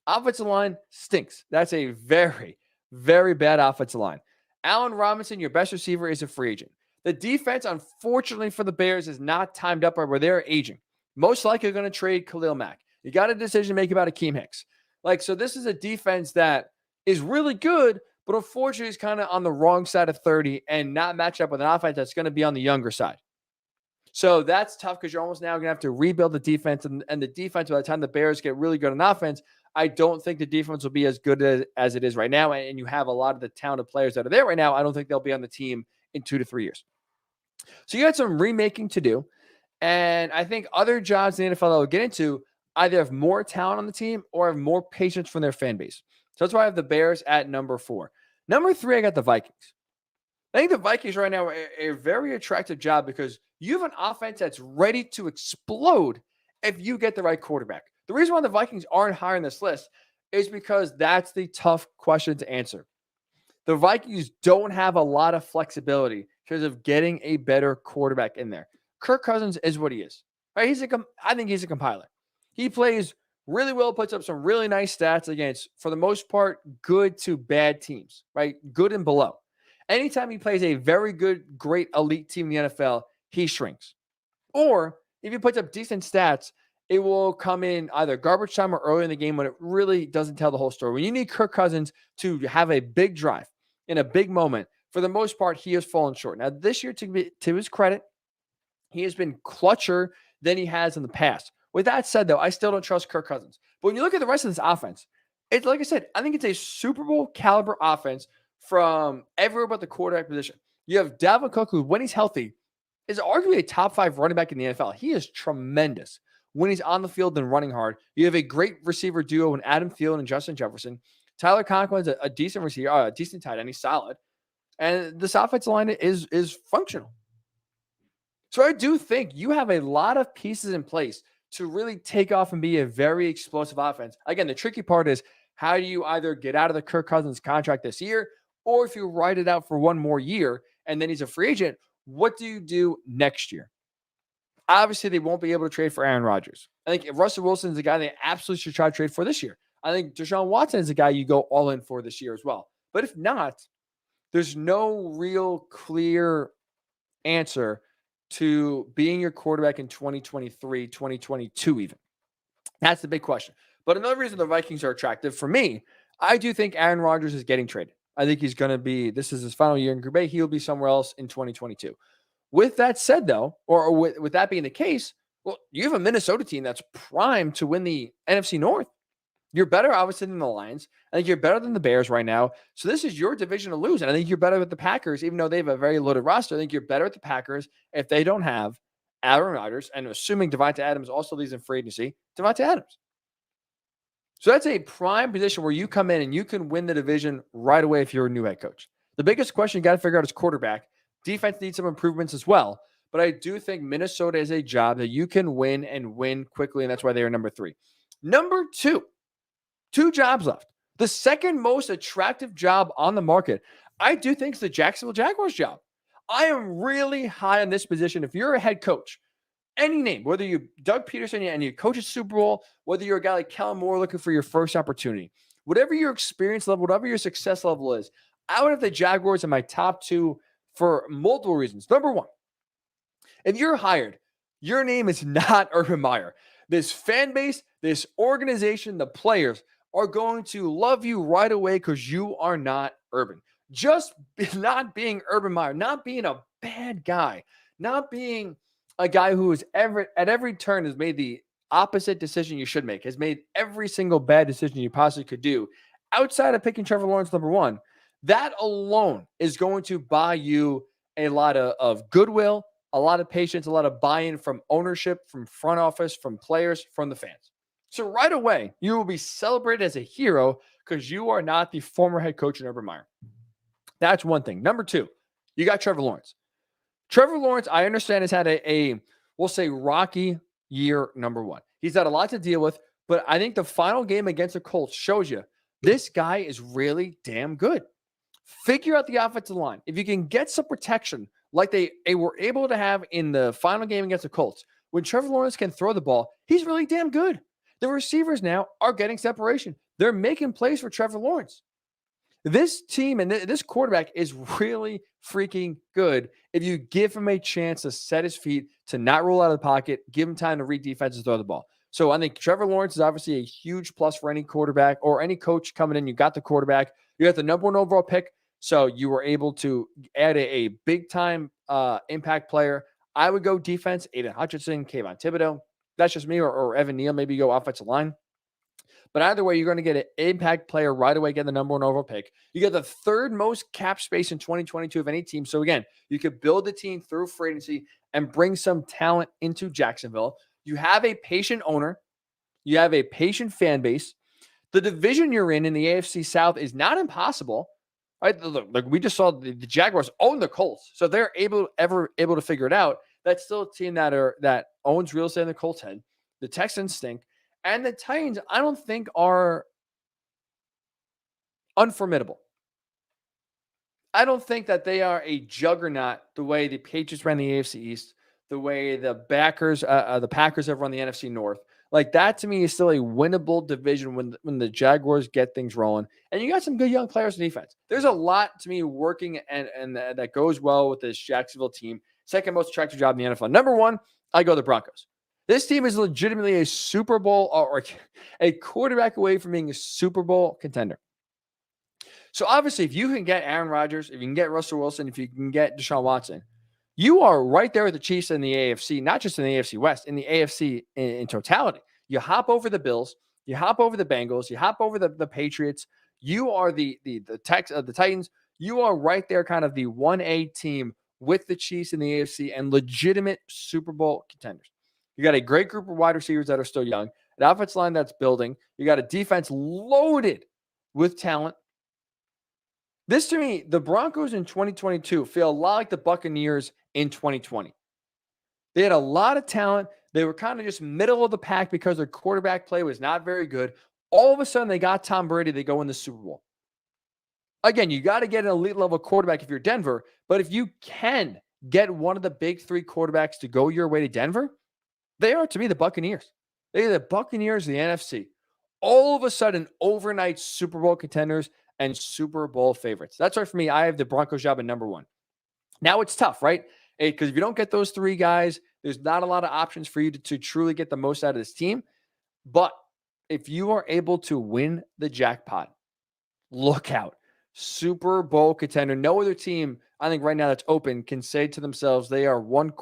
Offensive line stinks. That's a very, very bad offensive line. Allen Robinson, your best receiver, is a free agent. The defense, unfortunately for the Bears, is not timed up where they're aging. Most likely going to trade Khalil Mack. You got a decision to make about Akeem Hicks. So this is a defense that is really good, but unfortunately is kind of on the wrong side of 30 and not match up with an offense that's going to be on the younger side. So that's tough because you're almost now going to have to rebuild the defense. And the defense, by the time the Bears get really good on offense, I don't think the defense will be as good as it is right now. And you have a lot of the talented players that are there right now. I don't think they'll be on the team in 2 to 3 years. So you got some remaking to do. And I think other jobs in the NFL that we'll get into either have more talent on the team or have more patience from their fan base. So that's why I have the Bears at number 4. Number 3, I got the Vikings. I think the Vikings right now are a very attractive job because you have an offense that's ready to explode if you get the right quarterback. The reason why the Vikings aren't higher on this list is because that's the tough question to answer. The Vikings don't have a lot of flexibility because of getting a better quarterback in there. Kirk Cousins is what he is. Right? I think he's a compiler. He plays really well, puts up some really nice stats against, for the most part, good to bad teams, right? Good and below. Anytime he plays a very good, great, elite team in the NFL, he shrinks. Or if he puts up decent stats, it will come in either garbage time or early in the game when it really doesn't tell the whole story. When you need Kirk Cousins to have a big drive in a big moment, for the most part, he has fallen short. Now, this year, to his credit, he has been clutcher than he has in the past. With that said, though, I still don't trust Kirk Cousins. But when you look at the rest of this offense, it's like I said, I think it's a Super Bowl caliber offense from everywhere but the quarterback position. You have Dalvin Cook, who, when he's healthy, is arguably a top 5 running back in the NFL. He is tremendous when he's on the field and running hard. You have a great receiver duo in Adam Thielen and Justin Jefferson. Tyler Conklin's a decent receiver, a decent tight end. He's solid. And this offensive line is functional. So I do think you have a lot of pieces in place to really take off and be a very explosive offense. Again, the tricky part is how do you either get out of the Kirk Cousins contract this year, or if you ride it out for one more year and then he's a free agent, what do you do next year? Obviously, they won't be able to trade for Aaron Rodgers. I think if Russell Wilson is the guy they absolutely should try to trade for this year. I think Deshaun Watson is the guy you go all in for this year as well. But if not, there's no real clear answer to being your quarterback in 2023, 2022 even. That's the big question. But another reason the Vikings are attractive for me, I do think Aaron Rodgers is getting traded. I think he's going to be, this is his final year in Green Bay. He'll be somewhere else in 2022. With that said, though, or with that being the case, well, you have a Minnesota team that's primed to win the NFC North. You're better, obviously, than the Lions. I think you're better than the Bears right now. So this is your division to lose. And I think you're better with the Packers, even though they have a very loaded roster. I think you're better with the Packers if they don't have Aaron Rodgers, and assuming Devontae Adams also leaves in free agency, Devontae Adams. So that's a prime position where you come in and you can win the division right away if you're a new head coach. The biggest question you got to figure out is quarterback. Defense needs some improvements as well. but I do think Minnesota is a job that you can win and win quickly, and that's why they are number 3. Number 2, 2 jobs left. The second most attractive job on the market, I do think, is the Jacksonville Jaguars job. I am really high on this position. If you're a head coach, any name, whether you Doug Peterson and you coach a Super Bowl, whether you're a guy like Kellen Moore looking for your first opportunity, whatever your experience level, whatever your success level is, I would have the Jaguars in my top 2 for multiple reasons. Number 1, if you're hired, your name is not Urban Meyer. This fan base, this organization, the players are going to love you right away because you are not Urban. Just not being Urban Meyer, not being a bad guy, not being a guy who is at every turn has made the opposite decision you should make, has made every single bad decision you possibly could do outside of picking Trevor Lawrence number 1. That alone is going to buy you a lot of goodwill, a lot of patience, a lot of buy-in from ownership, from front office, from players, from the fans. So right away, you will be celebrated as a hero because you are not the former head coach in Urban Meyer. That's one thing. Number 2, you got Trevor Lawrence. Trevor Lawrence, I understand, has had we'll say, rocky year number 1. He's had a lot to deal with, but I think the final game against the Colts shows you this guy is really damn good. Figure out the offensive line. If you can get some protection like they were able to have in the final game against the Colts, when Trevor Lawrence can throw the ball, he's really damn good. The receivers now are getting separation. They're making plays for Trevor Lawrence. This team and this quarterback is really freaking good if you give him a chance to set his feet, to not roll out of the pocket, give him time to read defense and throw the ball. So I think Trevor Lawrence is obviously a huge plus for any quarterback or any coach coming in. You got the quarterback. You got the number 1 overall pick. So you were able to add a big-time impact player. I would go defense, Aiden Hutchinson, Kayvon Thibodeau. That's just me, or Evan Neal. Maybe you go offensive line. But either way, you're going to get an impact player right away, get the number 1 overall pick. You get the 3rd most cap space in 2022 of any team. So again, you could build the team through free agency and bring some talent into Jacksonville. You have a patient owner. You have a patient fan base. The division you're in the AFC South is not impossible. Right? Look, we just saw the Jaguars own the Colts. So they're able to figure it out. That's still a team that owns real estate in the Colts head. The Texans stink. And the Titans, I don't think, are unformidable. I don't think that they are a juggernaut the way the Patriots ran the AFC East, the way the Packers have run the NFC North. Like, that to me is still a winnable division when the Jaguars get things rolling. And you got some good young players in defense. There's a lot to me working and that goes well with this Jacksonville team. Second most attractive job in the NFL. Number 1, I go the Broncos. This team is legitimately a Super Bowl or a quarterback away from being a Super Bowl contender. So obviously, if you can get Aaron Rodgers, if you can get Russell Wilson, if you can get Deshaun Watson, you are right there with the Chiefs in the AFC, not just in the AFC West, in the AFC in totality. You hop over the Bills, you hop over the Bengals, you hop over the Patriots. You are the Titans. You are right there, kind of the 1A team with the Chiefs in the AFC and legitimate Super Bowl contenders. You got a great group of wide receivers that are still young, an offensive line that's building. You got a defense loaded with talent. This, to me, the Broncos in 2022 feel a lot like the Buccaneers in 2020. They had a lot of talent. They were kind of just middle of the pack because their quarterback play was not very good. All of a sudden, they got Tom Brady. They go in the Super Bowl. Again, you got to get an elite level quarterback if you're Denver. But if you can get one of the big 3 quarterbacks to go your way to Denver, they are, to me, the Buccaneers. They are the Buccaneers of the NFC. All of a sudden, overnight Super Bowl contenders and Super Bowl favorites. That's right for me. I have the Broncos job at number 1. Now it's tough, right? Because if you don't get those 3 guys, there's not a lot of options for you to truly get the most out of this team. But if you are able to win the jackpot, look out. Super Bowl contender. No other team, I think right now that's open, can say to themselves they are one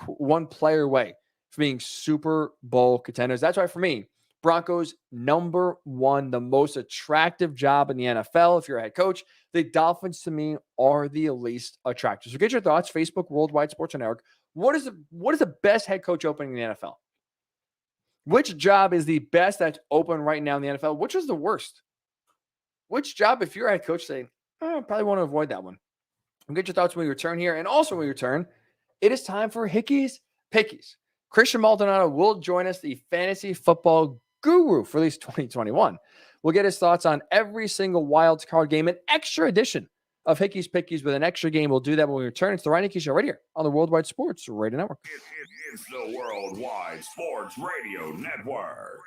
player away from being Super Bowl contenders. That's why for me, Broncos, number 1, the most attractive job in the NFL. If you're a head coach, the Dolphins to me are the least attractive. So get your thoughts. Facebook, Worldwide Sports Network. What is the best head coach opening in the NFL? Which job is the best that's open right now in the NFL? Which is the worst? Which job, if you're a head coach, saying, I probably want to avoid that one. And get your thoughts when we return here. And also when we return, It is time for Hickey's Pickies. Christian Maldonado will join us, the fantasy football guru for at least 2021. We'll get his thoughts on every single wild card game, an extra edition of Hickey's Pickies with an extra game. We'll do that when we return. It's the Ryan Hickey Show right here on the Worldwide Sports Radio Network. It's the Worldwide Sports Radio Network.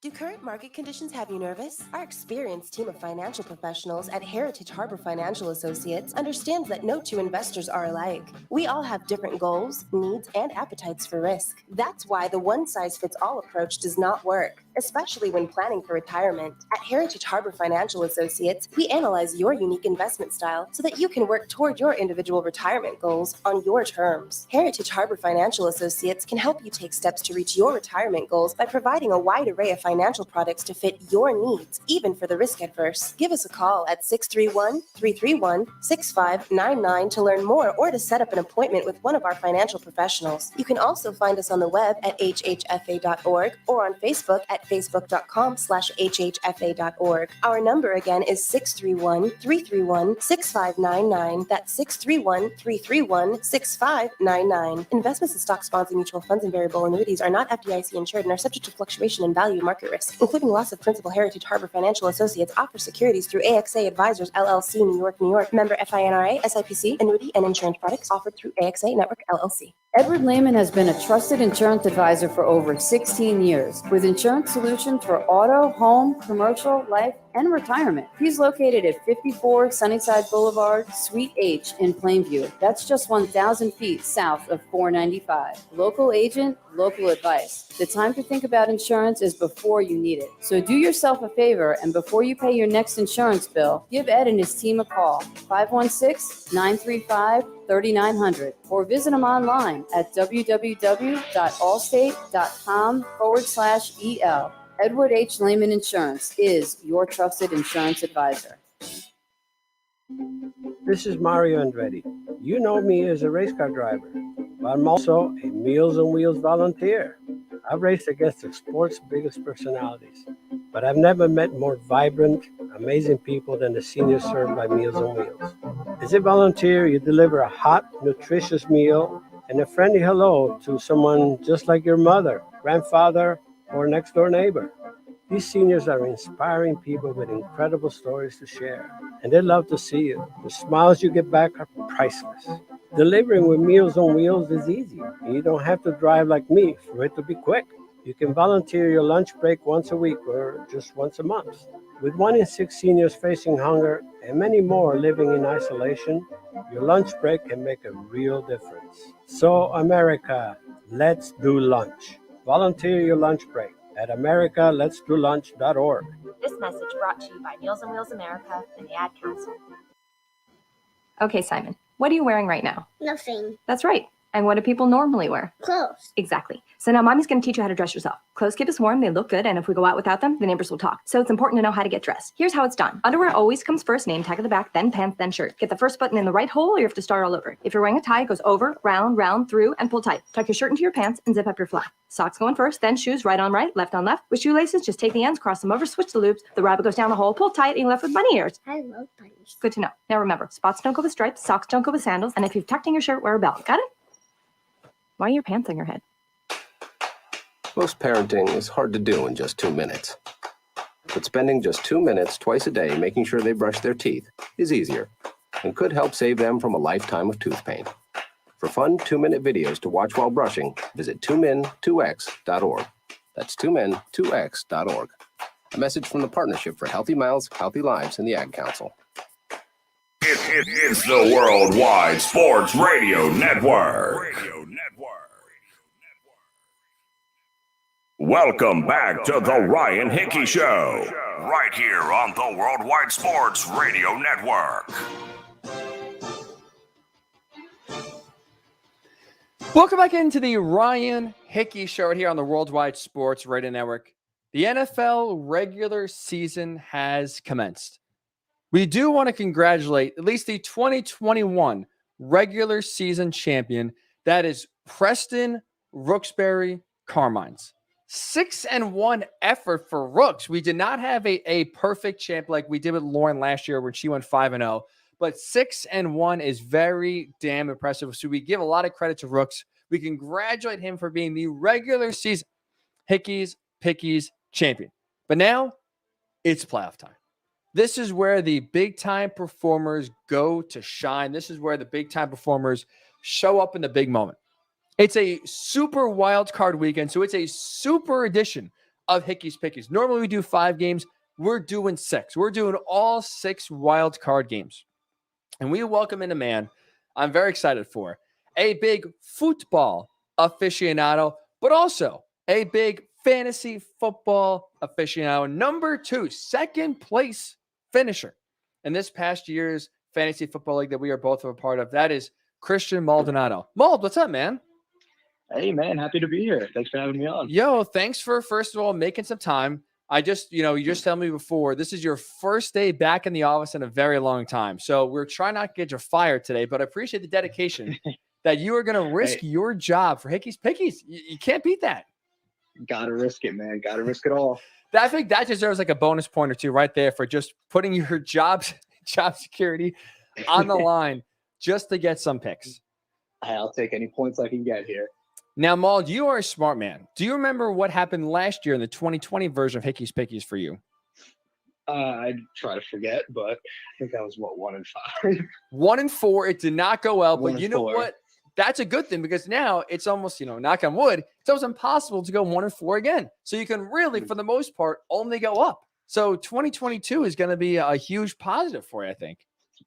Do current market conditions have you nervous? Our experienced team of financial professionals at Heritage Harbor Financial Associates understands that no two investors are alike. We all have different goals, needs, and appetites for risk. That's why the one-size-fits-all approach does not work, especially when planning for retirement. At Heritage Harbor Financial Associates, we analyze your unique investment style so that you can work toward your individual retirement goals on your terms. Heritage Harbor Financial Associates can help you take steps to reach your retirement goals by providing a wide array of financial products to fit your needs, even for the risk adverse. Give us a call at 631-331-6599 to learn more or to set up an appointment with one of our financial professionals. You can also find us on the web at hhfa.org or on Facebook at facebook.com/hhfa.org. Our number again is 631-331-6599. That's 631-331-6599. Investments in stocks, bonds, and mutual funds and variable annuities are not FDIC insured and are subject to fluctuation in value and market risk, including loss of principal. Heritage Harbor Financial Associates offers securities through AXA Advisors, LLC, New York, New York. Member FINRA, SIPC. Annuity and insurance products offered through AXA Network, LLC. Edward Lehman has been a trusted insurance advisor for over 16 years with insurance solutions for auto, home, commercial, life, and retirement. He's located at 54 Sunnyside Boulevard, Suite H in Plainview. That's just 1,000 feet south of 495. Local agent, local advice. The time to think about insurance is before you need it. So do yourself a favor, and before you pay your next insurance bill, give Ed and his team a call, 516-935-3900, or visit them online at www.allstate.com/EL. Edward H. Lehman Insurance is your trusted insurance advisor. This is Mario Andretti. You know me as a race car driver, but I'm also a Meals on Wheels volunteer. I've raced against the sport's biggest personalities, but I've never met more vibrant, amazing people than the seniors served by Meals on Wheels. As a volunteer, you deliver a hot, nutritious meal and a friendly hello to someone just like your mother, grandfather, or next door neighbor. These seniors are inspiring people with incredible stories to share, and they love to see you. The smiles you get back are priceless. Delivering with Meals on Wheels is easy. You don't have to drive like me for it to be quick. You can volunteer your lunch break once a week or just once a month. With 1 in 6 seniors facing hunger and many more living in isolation, your lunch break can make a real difference. So, America, let's do lunch. Volunteer your lunch break at americaletsdolunch.org. This message brought to you by Meals on Wheels America and the Ad Council. Okay, Simon, what are you wearing right now? Nothing. That's right. And what do people normally wear? Clothes. Exactly. So now mommy's going to teach you how to dress yourself. Clothes keep us warm, they look good, and if we go out without them, the neighbors will talk. So it's important to know how to get dressed. Here's how it's done. Underwear always comes first, name tag at the back, then pants, then shirt. Get the first button in the right hole or you have to start all over. If you're wearing a tie, it goes over, round, through, and pull tight. Tuck your shirt into your pants and zip up your fly. Socks going first, then shoes right on right, left on left. With shoelaces, just take the ends, cross them over, switch the loops. The rabbit goes down the hole, pull tight, and you're left with bunny ears. I love bunnies. Good to know. Now remember, spots don't go with stripes, socks don't go with sandals, and if you've tucked in your shirt, wear a belt. Got it? Why are your pants on your head? Most parenting is hard to do in just 2 minutes. But spending just 2 minutes twice a day making sure they brush their teeth is easier and could help save them from a lifetime of tooth pain. For fun 2-minute videos to watch while brushing, visit 2min2x.org. That's 2min2x.org. A message from the Partnership for Healthy Mouths, Healthy Lives, and the Ad Council. It's the Worldwide Sports Radio Network. Welcome back to the Ryan Hickey Show, right here on the Worldwide Sports Radio Network. Welcome back into the Ryan Hickey Show right here on the Worldwide Sports Radio Network. The NFL regular season has commenced. We do want to congratulate at least the 2021 regular season champion. That is Preston Rooksbury Carmines. 6-1 effort for Rooks. We did not have a perfect champ like we did with Lauren last year when she went 5-0. but 6-1 is very damn impressive. So we give a lot of credit to Rooks. We congratulate him for being the regular season Hickey's Pickies champion. But now it's playoff time. This is where the big-time performers go to shine. This is where the big-time performers show up in the big moment. It's a super wild card weekend, so it's a super edition of Hickey's Pickies. Normally we do 5 games. We're doing 6. We're doing all 6 wild card games. And we welcome in a man I'm very excited for, a big football aficionado, but also a big fantasy football aficionado. Number 2, second place finisher in this past year's fantasy football league that we are both a part of. That is Christian Maldonado. Mald, what's up, man? Hey, man, happy to be here. Thanks for having me on. Yo, thanks for, first of all, making some time. I just, you just told me before, this is your first day back in the office in a very long time. So we're trying not to get you fired today, but I appreciate the dedication that you are going to risk your job for Hickey's Pickies. You can't beat that. Got to risk it, man. Got to risk it all. I think that deserves like a bonus point or two right there for just putting your job security on the line just to get some picks. I'll take any points I can get here. Now, Maul, you are a smart man. Do you remember what happened last year in the 2020 version of Hickey's Pickies for you? I try to forget, but I think I was, 1-5? 1-4. It did not go well, but you know what? That's a good thing because now it's almost, knock on wood, it's almost impossible to go 1-4 again. So you can really, for the most part, only go up. So 2022 is going to be a huge positive for you, I think.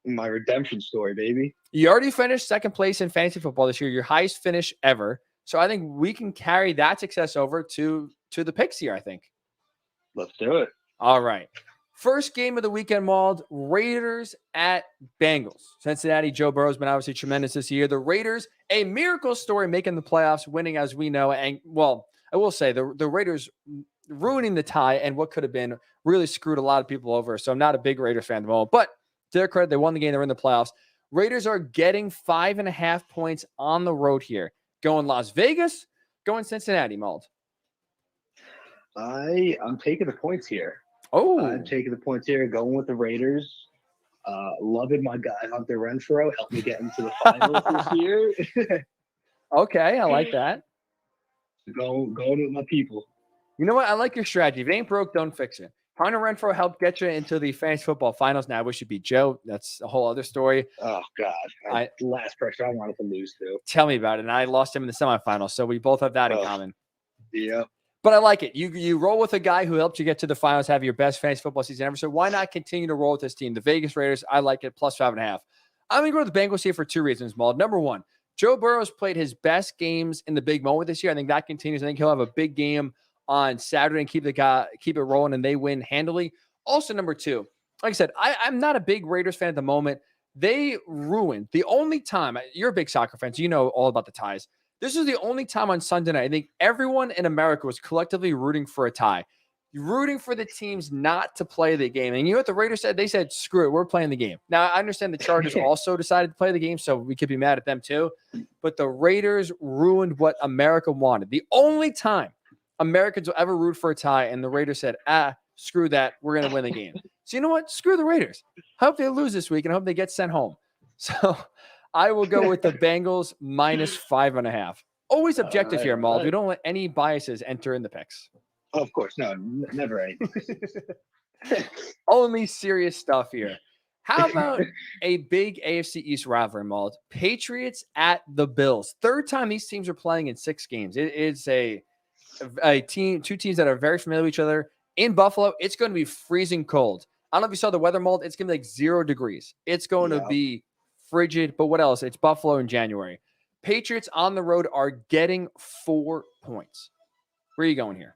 My redemption story, baby. You already finished second place in fantasy football this year, your highest finish ever. So I think we can carry that success over to the picks here, I think. Let's do it. All right. First game of the weekend, Mauled, Raiders at Bengals. Cincinnati, Joe Burrow's been obviously tremendous this year. The Raiders, a miracle story, making the playoffs, winning as we know. And, well, I will say the Raiders ruining the tie and what could have been really screwed a lot of people over. So I'm not a big Raiders fan at the moment. But to their credit, they won the game. They're in the playoffs. Raiders are getting 5.5 points on the road here. Going Las Vegas, going Cincinnati, Mauled. I'm taking the points here. Oh, I'm taking the points here, going with the Raiders. Loving my guy Hunter Renfrow. Helped me get into the finals this year. Okay, I like that. Going with my people. You know what? I like your strategy. If it ain't broke, don't fix it. Hunter Renfrow helped get you into the fantasy football finals. Now I wish it'd be Joe. That's a whole other story. Oh, God. Last person I wanted to lose to. Tell me about it. And I lost him in the semifinals, so we both have that in common. Yeah. But I like it. You roll with a guy who helped you get to the finals, have your best fantasy football season ever. So why not continue to roll with this team? The Vegas Raiders, I like it, plus 5.5. I'm going to go with the Bengals here for 2 reasons, Maul. Number 1, Joe Burrow's played his best games in the big moment this year. I think that continues. I think he'll have a big game on Saturday and keep it rolling, and they win handily. Also, number 2, like I said, I'm not a big Raiders fan at the moment. They ruined the only time. You're a big soccer fan, so you know all about the ties. This is the only time on Sunday night I think everyone in America was collectively rooting for a tie, rooting for the teams not to play the game. And you know what the Raiders said? They said, screw it, we're playing the game. Now, I understand the Chargers also decided to play the game, so we could be mad at them too. But the Raiders ruined what America wanted. The only time Americans will ever root for a tie, and the Raiders said, screw that, we're going to win the game. So you know what? Screw the Raiders. I hope they lose this week, and I hope they get sent home. So I will go with the Bengals minus 5.5. Always objective here, Maul. We don't let any biases enter in the picks. Of course. No, never any biases. Only serious stuff here. How about a big AFC East rivalry, Maul? Patriots at the Bills. Third time these teams are playing in 6 games. It's a team, 2 teams that are very familiar with each other. In Buffalo, it's going to be freezing cold. I don't know if you saw the weather, Mold. It's going to be like 0 degrees. It's going to be frigid, but what else? It's Buffalo in January. Patriots on the road are getting 4 points. Where are you going here?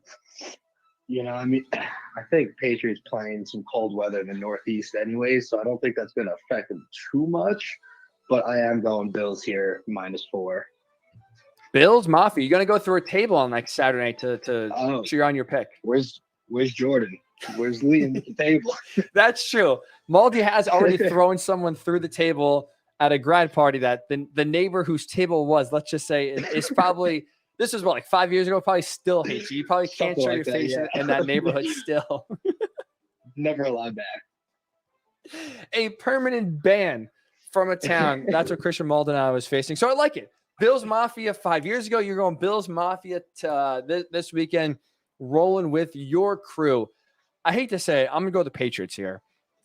I think Patriots playing some cold weather in the Northeast anyway, so I don't think that's going to affect them too much, but I am going Bills here, minus 4. Bills, Mafia. You're going to go through a table on like Saturday night to cheer on your pick. Where's Jordan? Where's Liam at the table? That's true. Maldi has already thrown someone through the table at a grad party that the neighbor whose table was, let's just say, is probably, this was what, like 5 years ago, probably still hates you. You probably can't show your face in that neighborhood still. Never allowed back. A permanent ban from a town. That's what Christian Maldonado is facing. So I like it. Bills Mafia 5 years ago. You're going Bills Mafia this weekend, rolling with your crew. I hate to say it, I'm going to go with the Patriots here.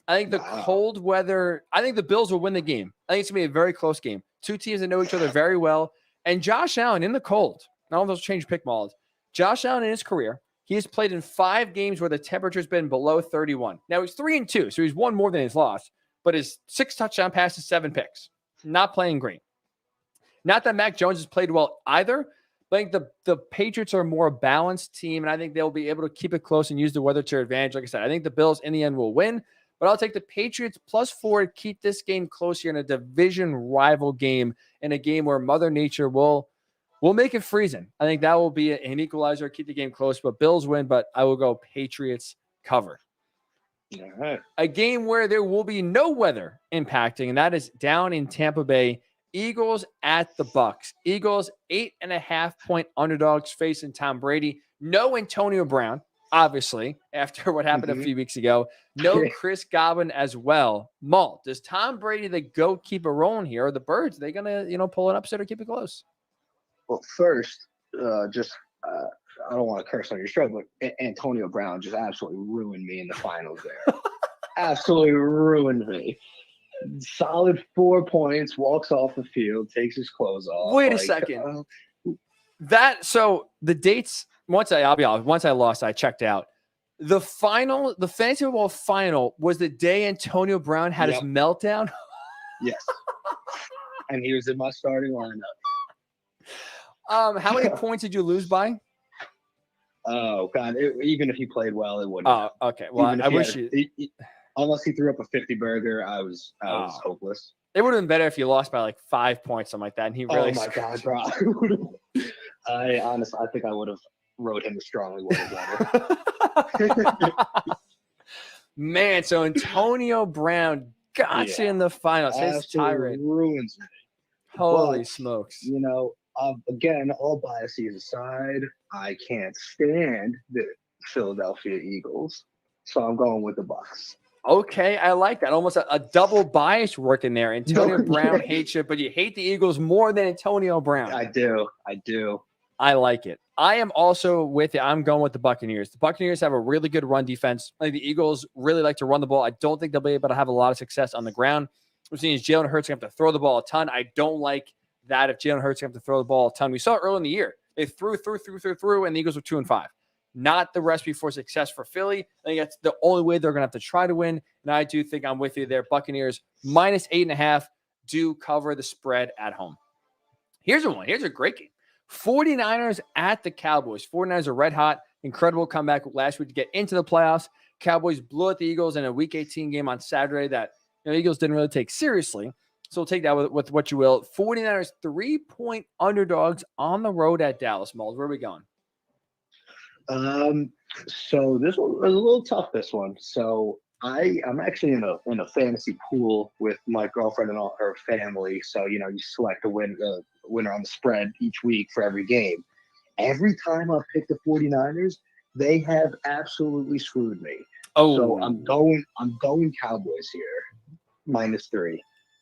I think the cold weather, I think the Bills will win the game. I think it's going to be a very close game. Two teams that know each other very well. And Josh Allen in the cold, not all those change pick malls. Josh Allen in his career, he has played in 5 games where the temperature's been below 31. Now he's 3-2, so he's won more than he's lost, but his 6 touchdown passes, 7 picks. Not playing great. Not that Mac Jones has played well either, but I think the Patriots are a more balanced team, and I think they'll be able to keep it close and use the weather to their advantage. Like I said, I think the Bills in the end will win, but I'll take the Patriots +4 to keep this game close here in a division rival game, in a game where Mother Nature will make it freezing. I think that will be an equalizer, keep the game close, but Bills win, but I will go Patriots cover. All right. A game where there will be no weather impacting, and that is down in Tampa Bay. Eagles at the Bucks. Eagles 8.5-point underdogs facing Tom Brady. No Antonio Brown, obviously, after what happened a few weeks ago. No Chris Godwin as well. Maul, does Tom Brady, the GOAT, keep it rolling here? Or the Birds, are they going to, pull an upset or keep it close? Well, first, I don't want to curse on your show, but Antonio Brown just absolutely ruined me in the finals there. Absolutely ruined me. Solid 4 points, walks off the field, takes his clothes off. Wait a second. So the dates, I'll be honest, once I lost, I checked out. The fantasy football final was the day Antonio Brown had his meltdown. Yes. And he was in my starting lineup. How many points did you lose by? Oh God! Even if he played well, it wouldn't. Oh, okay. Well, I wish unless he threw up a 50 burger, I was hopeless. It would have been better if you lost by like 5 points, something like that. And he really. Oh my God, bro! I think I would have wrote him a strongly worded letter. Man, so Antonio Brown got you in the finals. His tirade ruins me. Holy smokes! Again, all biases aside, I can't stand the Philadelphia Eagles, so I'm going with the Bucks. Okay, I like that. Almost a double bias working there. Antonio Brown hates you, but you hate the Eagles more than Antonio Brown. I do. I like it. I am also with you. I'm going with the Buccaneers. The Buccaneers have a really good run defense. I think the Eagles really like to run the ball. I don't think they'll be able to have a lot of success on the ground. We're seeing Jalen Hurts have to throw the ball a ton. I don't like that if Jalen Hurts have to throw the ball a ton. We saw it early in the year. They threw, and the Eagles were 2-5. Not the recipe for success for Philly. I think that's the only way they're going to have to try to win. And I do think I'm with you there. Buccaneers -8.5 do cover the spread at home. Here's a great game. 49ers at the Cowboys. 49ers are red hot. Incredible comeback last week to get into the playoffs. Cowboys blew out the Eagles in a Week 18 game on Saturday that the Eagles didn't really take seriously. So we'll take that with what you will. 49ers 3-point underdogs on the road at Dallas. Mold, where are we going? So this one was a little tough, this one. So I'm actually in a fantasy pool with my girlfriend and all her family. So, you select a winner on the spread each week for every game. Every time I've picked the 49ers, they have absolutely screwed me. Oh, so I'm going Cowboys here, -3.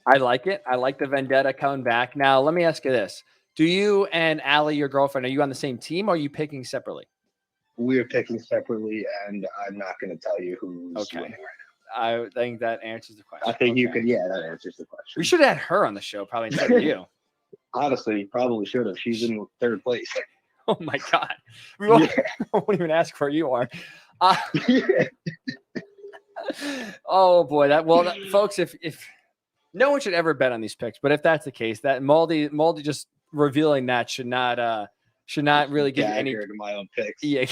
I like it. I like the vendetta coming back. Now, let me ask you this. Do you and Allie, your girlfriend, are you on the same team or are you picking separately? We're picking separately, and I'm not going to tell you who's winning right now. I think that answers the question. I think you could, that answers the question. We should have had her on the show probably instead of you. Honestly, probably should have. She's in 3rd place. Oh, my God. We won't even ask where you are. Oh, boy. Folks, if no one should ever bet on these picks, but if that's the case, that Maldy just revealing that should not really give any to my own picks. Yeah,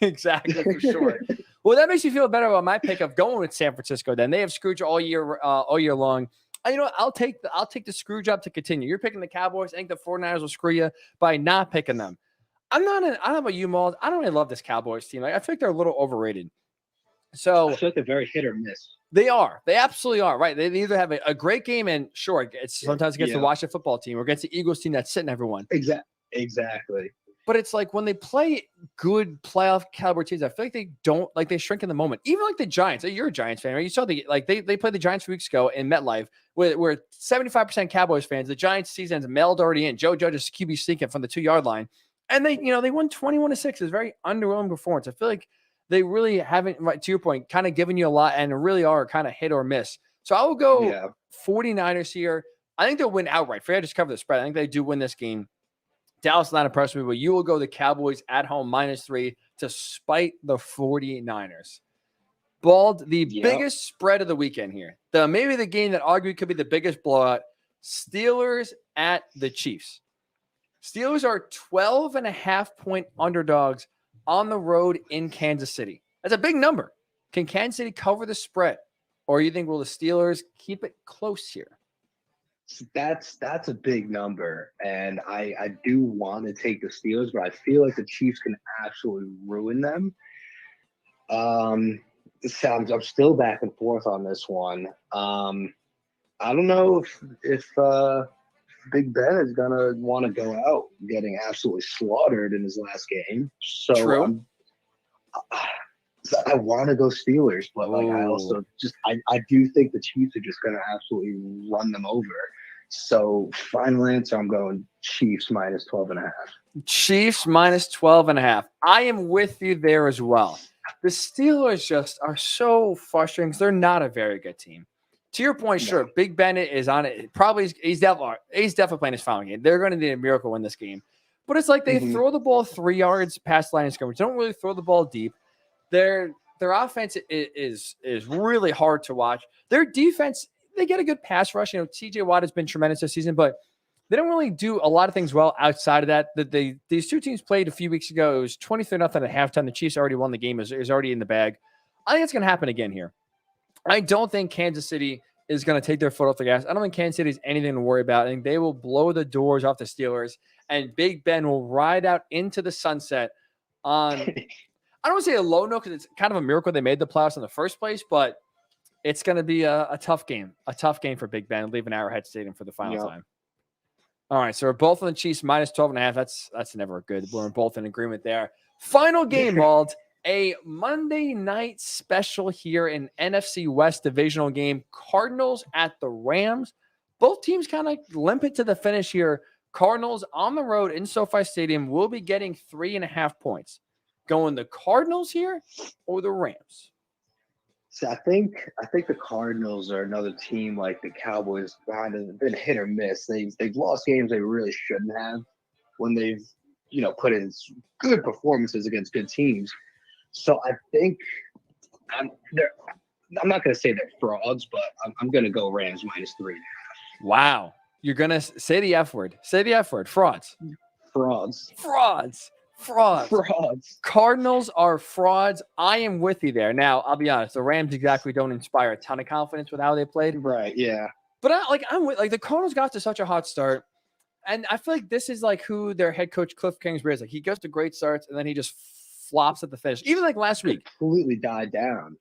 exactly, for sure. Well, that makes me feel better about my pick of going with San Francisco. Then they have Scrooge all year long. I'll take the screw job to continue. You're picking the Cowboys. I think the 49ers will screw you by not picking them. I don't know about you, Maul. I don't really love this Cowboys team. I feel like they're a little overrated. So I feel like they're very hit or miss. They are. They absolutely are. Right. They either have a great game and sure, it's sometimes against the Washington football team or against the Eagles team that's sitting everyone. Exactly. But it's like when they play good playoff caliber teams, I feel like they shrink in the moment. Even like the Giants. You're a Giants fan, right? You saw they played the Giants 2 weeks ago in MetLife, where 75% Cowboys fans. The Giants season's mailed already in. Joe Judge is QB sneaking from the 2-yard line, and they won 21-6. It's a very underwhelming performance. I feel like they really haven't, to your point, kind of given you a lot and really are kind of hit or miss. So I will go 49ers here. I think they'll win outright. Forget I just cover the spread. I think they do win this game. Dallas not impressed me, but you will go the Cowboys at home -3 to spite the 49ers. Bald, the biggest spread of the weekend here. Maybe the game that arguably could be the biggest blowout. Steelers at the Chiefs. Steelers are 12.5-point underdogs on the road in Kansas City. That's a big number. Can Kansas City cover the spread? Or you think, will the Steelers keep it close here? That's a big number, and I do want to take the Steelers, but I feel like the Chiefs can absolutely ruin them. I'm still back and forth on this one. I don't know if Big Ben is gonna want to go out getting absolutely slaughtered in his last game. So True. I want to go Steelers, but I also I do think the Chiefs are just gonna absolutely run them over. So final answer, I'm going Chiefs -12.5. Chiefs -12.5. I am with you there as well. The Steelers just are so frustrating because they're not a very good team. To your point, sure, Big Ben is on it. Probably he's definitely playing his final game. They're going to need a miracle in this game. But it's like they throw the ball 3 yards past the line of scrimmage. They don't really throw the ball deep. Their offense is really hard to watch. Their defense, they get a good pass rush. TJ Watt has been tremendous this season, but they don't really do a lot of things well outside of that. These two teams played a few weeks ago. It was 23-0 at halftime. The Chiefs already won the game. It was already in the bag. I think it's going to happen again here. I don't think Kansas City is going to take their foot off the gas. I don't think Kansas City is anything to worry about. I think they will blow the doors off the Steelers, and Big Ben will ride out into the sunset on, I don't want to say a low note because it's kind of a miracle they made the playoffs in the first place, but it's going to be a tough game. A tough game for Big Ben, leaving Arrowhead Stadium for the final time. All right, so we're both on the Chiefs -12.5. That's never good. We're both in agreement there. Final game, Wald. A Monday night special here in NFC West divisional game. Cardinals at the Rams. Both teams kind of limp it to the finish here. Cardinals on the road in SoFi Stadium will be getting 3.5 points. Going the Cardinals here or the Rams? So I think the Cardinals are another team like the Cowboys, kind of been hit or miss. They've lost games they really shouldn't have when they've put in good performances against good teams. So I think I'm not going to say they're frauds, but I'm going to go Rams -3.5. Wow, you're going to say the F word. Say the F word. Frauds. Cardinals are frauds. I am with you there. Now, I'll be honest. The Rams exactly don't inspire a ton of confidence with how they played. Right, yeah. But I'm with the Cardinals got to such a hot start. And I feel like this is like who their head coach, Cliff Kingsbury, is. Like he goes to great starts and then he just flops at the finish. Even like last week. Completely died down.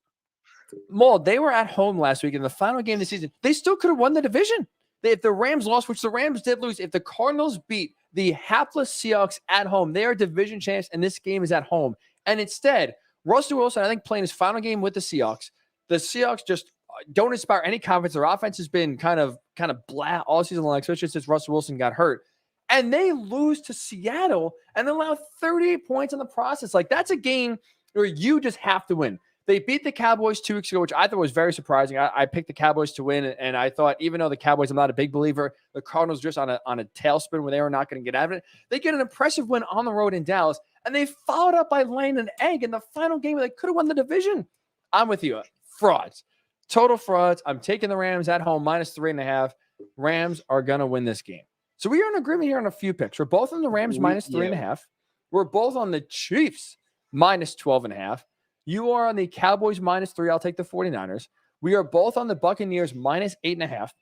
Mold, they were at home last week in the final game of the season. They still could have won the division. If the Rams lost, which the Rams did lose, if the Cardinals beat the hapless Seahawks at home, they are division champs, and this game is at home. And instead, Russell Wilson, I think, playing his final game with the Seahawks. The Seahawks just don't inspire any confidence. Their offense has been kind of blah all season long, especially since Russell Wilson got hurt. And they lose to Seattle and allow 38 points in the process. Like, that's a game where you just have to win. They beat the Cowboys 2 weeks ago, which I thought was very surprising. I picked the Cowboys to win, and I thought, even though the Cowboys, I'm not a big believer, the Cardinals just on a tailspin where they were not going to get out of it. They get an impressive win on the road in Dallas, and they followed up by laying an egg in the final game where they could have won the division. I'm with you. Frauds. Total frauds. I'm taking the Rams at home -3.5. Rams are going to win this game. So we are in agreement here on a few picks. We're both on the Rams -3.5. We're both on the Chiefs -12.5. You are on the Cowboys -3. I'll take the 49ers. We are both on the Buccaneers -8.5.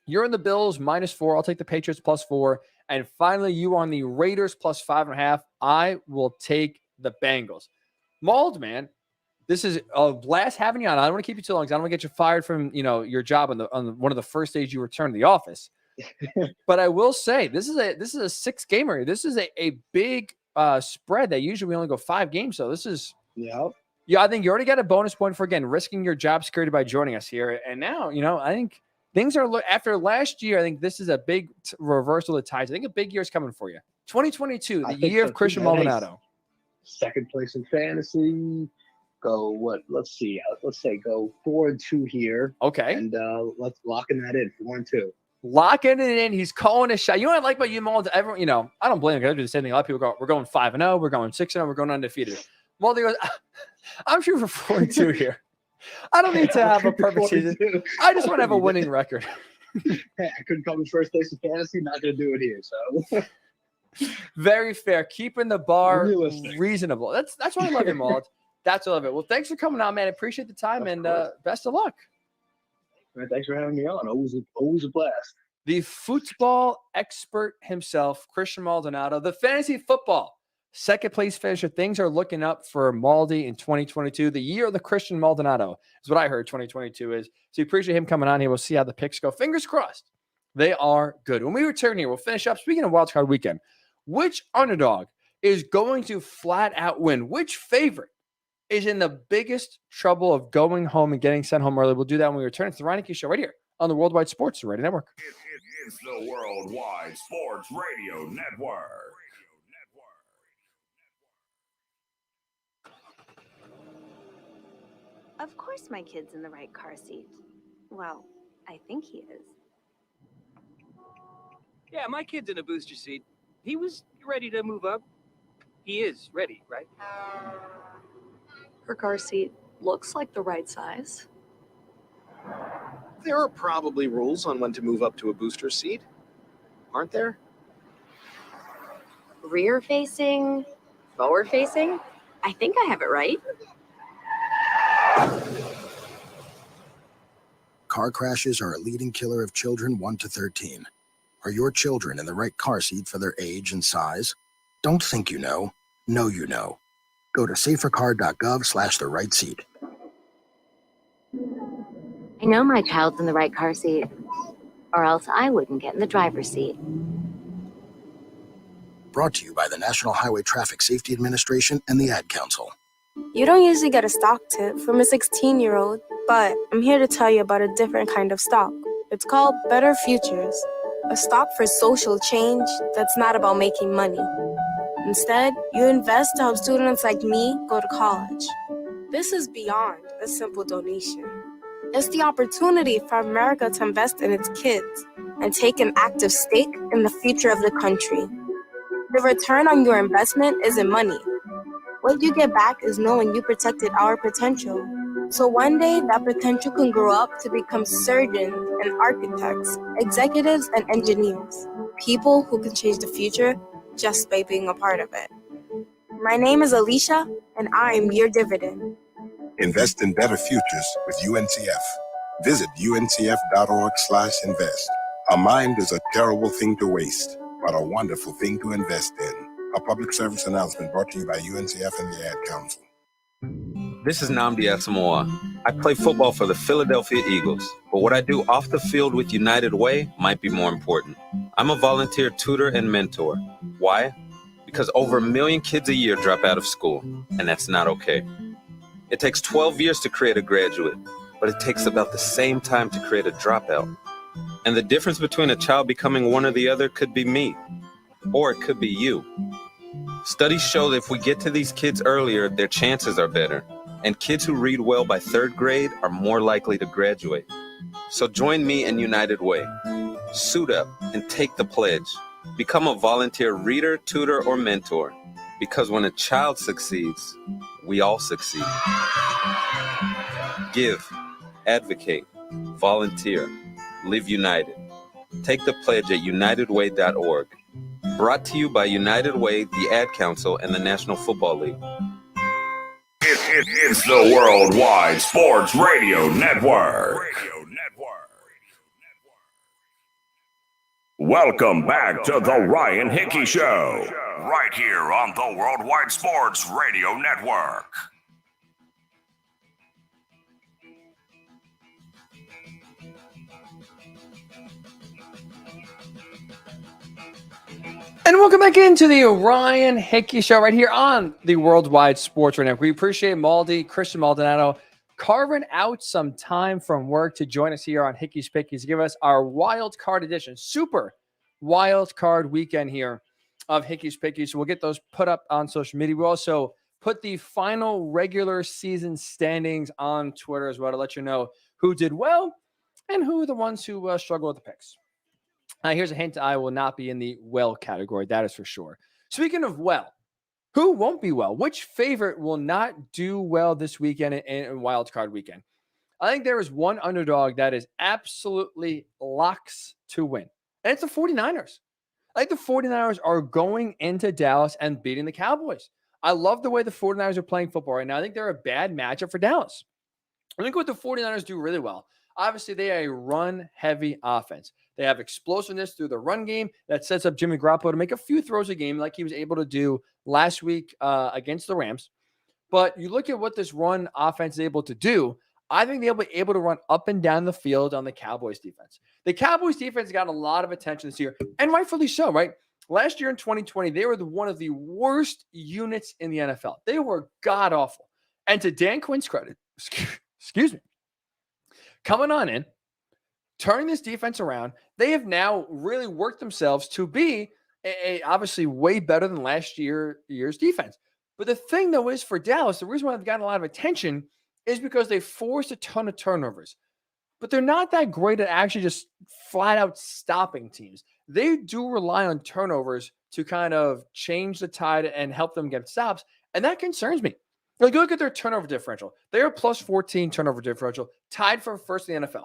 You're on the Bills -4. I'll take the Patriots +4. And finally, you are on the Raiders +5.5. I will take the Bengals. Mauled, man, this is a blast having you on. I don't want to keep you too long because I don't want to get you fired from your job on one of the first days you return to the office. But I will say this is a 6 gamer. This is a big spread that usually we only go 5 games. So this is yeah. I think you already got a bonus point for, again, risking your job security by joining us here. And now, I think things are after last year. I think this is a big reversal of the tides. I think a big year is coming for you. 2022, the year of Christian Maldonado. Second place in fantasy. Go what? Let's see. Let's say go 4-2 here. Okay. And let's locking that in 4-2. Locking it in. He's calling a shot. You know what I like about you, Maldo? Everyone, I don't blame him. I do the same thing. A lot of people go, we're going 5-0, we're going 6-0, we're going undefeated. Maldo goes, I'm shooting for 4-2 here. I don't need to have a perfect season. I just want to have a winning record. Hey, I couldn't come in first place in fantasy. Not going to do it here. So very fair. Keeping the bar reasonable. That's why I love you, Maldo. That's all of it. Well, thanks for coming on, man. I appreciate the time, and best of luck. Man, thanks for having me on. Always a blast. The football expert himself, Christian Maldonado, the fantasy football second place finisher. Things are looking up for Maldi in 2022. The year of the Christian Maldonado is what I heard 2022 is. So we appreciate him coming on here. We'll see how the picks go. Fingers crossed. They are good. When we return here, we'll finish up. Speaking of wildcard weekend, which underdog is going to flat out win? Which favorite is in the biggest trouble of going home and getting sent home early? We'll do that when we return. It's the Ryan Hickey Show right here on the Worldwide Sports Radio Network. It's the Worldwide Sports Radio Network. Of course my kid's in the right car seat. Well, I think he is. Yeah, my kid's in a booster seat. He was ready to move up. He is ready, right? Her car seat looks like the right size. There are probably rules on when to move up to a booster seat, aren't there? Rear facing, forward facing. I think I have it right. Car crashes are a leading killer of children 1 to 13. Are your children in the right car seat for their age and size? Don't think you know. Know you know. Go to safercar.gov/the right seat. I know my child's in the right car seat, or else I wouldn't get in the driver's seat. Brought to you by the National Highway Traffic Safety Administration and the Ad Council. You don't usually get a stock tip from a 16-year-old, but I'm here to tell you about a different kind of stock. It's called Better Futures, a stock for social change that's not about making money. Instead, you invest to help students like me go to college. This is beyond a simple donation. It's the opportunity for America to invest in its kids and take an active stake in the future of the country. The return on your investment isn't money. What you get back is knowing you protected our potential. So one day, that potential can grow up to become surgeons and architects, executives and engineers, people who can change the future just by being a part of it. My name is Alicia, and I'm your dividend. Invest in better futures with UNCF. Visit uncf.org/invest. A mind is a terrible thing to waste, but a wonderful thing to invest in. A public service announcement brought to you by UNCF and the Ad Council. This is Nnamdi Asamoah. I play football for the Philadelphia Eagles, but what I do off the field with United Way might be more important. I'm a volunteer tutor and mentor. Why? Because over 1 million kids a year drop out of school, and that's not okay. It takes 12 years to create a graduate, but it takes about the same time to create a dropout. And the difference between a child becoming one or the other could be me, or it could be you. Studies show that if we get to these kids earlier, their chances are better. And kids who read well by 3rd grade are more likely to graduate. So join me in United Way. Suit up and take the pledge. Become a volunteer reader, tutor, or mentor. Because when a child succeeds, we all succeed. Give, advocate, volunteer, live united. Take the pledge at unitedway.org. Brought to you by United Way, the Ad Council, and the National Football League. It's the Worldwide Sports Radio Network. Welcome back to the Ryan Hickey Show, right here on the Worldwide Sports Radio Network. And welcome back into the Ryan Hickey Show right here on the Worldwide Sports Network. We appreciate Christian Maldonado, carving out some time from work to join us here on Hickey's Pickies to give us our wild card edition, super wild card weekend here of Hickey's Pickies. So we'll get those put up on social media. We'll also put the final regular season standings on Twitter as well to let you know who did well and who are the ones who struggle with the picks. Here's a hint. I will not be in the well category. That is for sure. Speaking of well, who won't be well? Which favorite will not do well this weekend in Wild Card weekend? I think there is one underdog that is absolutely locks to win, and it's the 49ers. I think the 49ers are going into Dallas and beating the Cowboys. I love the way the 49ers are playing football right now. I think they're a bad matchup for Dallas. I think what the 49ers do really well, obviously they are a run-heavy offense. They have explosiveness through the run game that sets up Jimmy Garoppolo to make a few throws a game like he was able to do last week against the Rams. But you look at what this run offense is able to do, I think they'll be able to run up and down the field on the Cowboys defense. The Cowboys defense got a lot of attention this year, and rightfully so, right? Last year in 2020, they were one of the worst units in the NFL. They were god-awful. And to Dan Quinn's credit, excuse me, coming on in, turning this defense around, they have now really worked themselves to be obviously way better than last year's defense. But the thing, though, is for Dallas, the reason why they've gotten a lot of attention is because they forced a ton of turnovers. But they're not that great at actually just flat out stopping teams. They do rely on turnovers to kind of change the tide and help them get stops. And that concerns me. Like, look at their turnover differential. They are plus 14 turnover differential, tied for first in the NFL.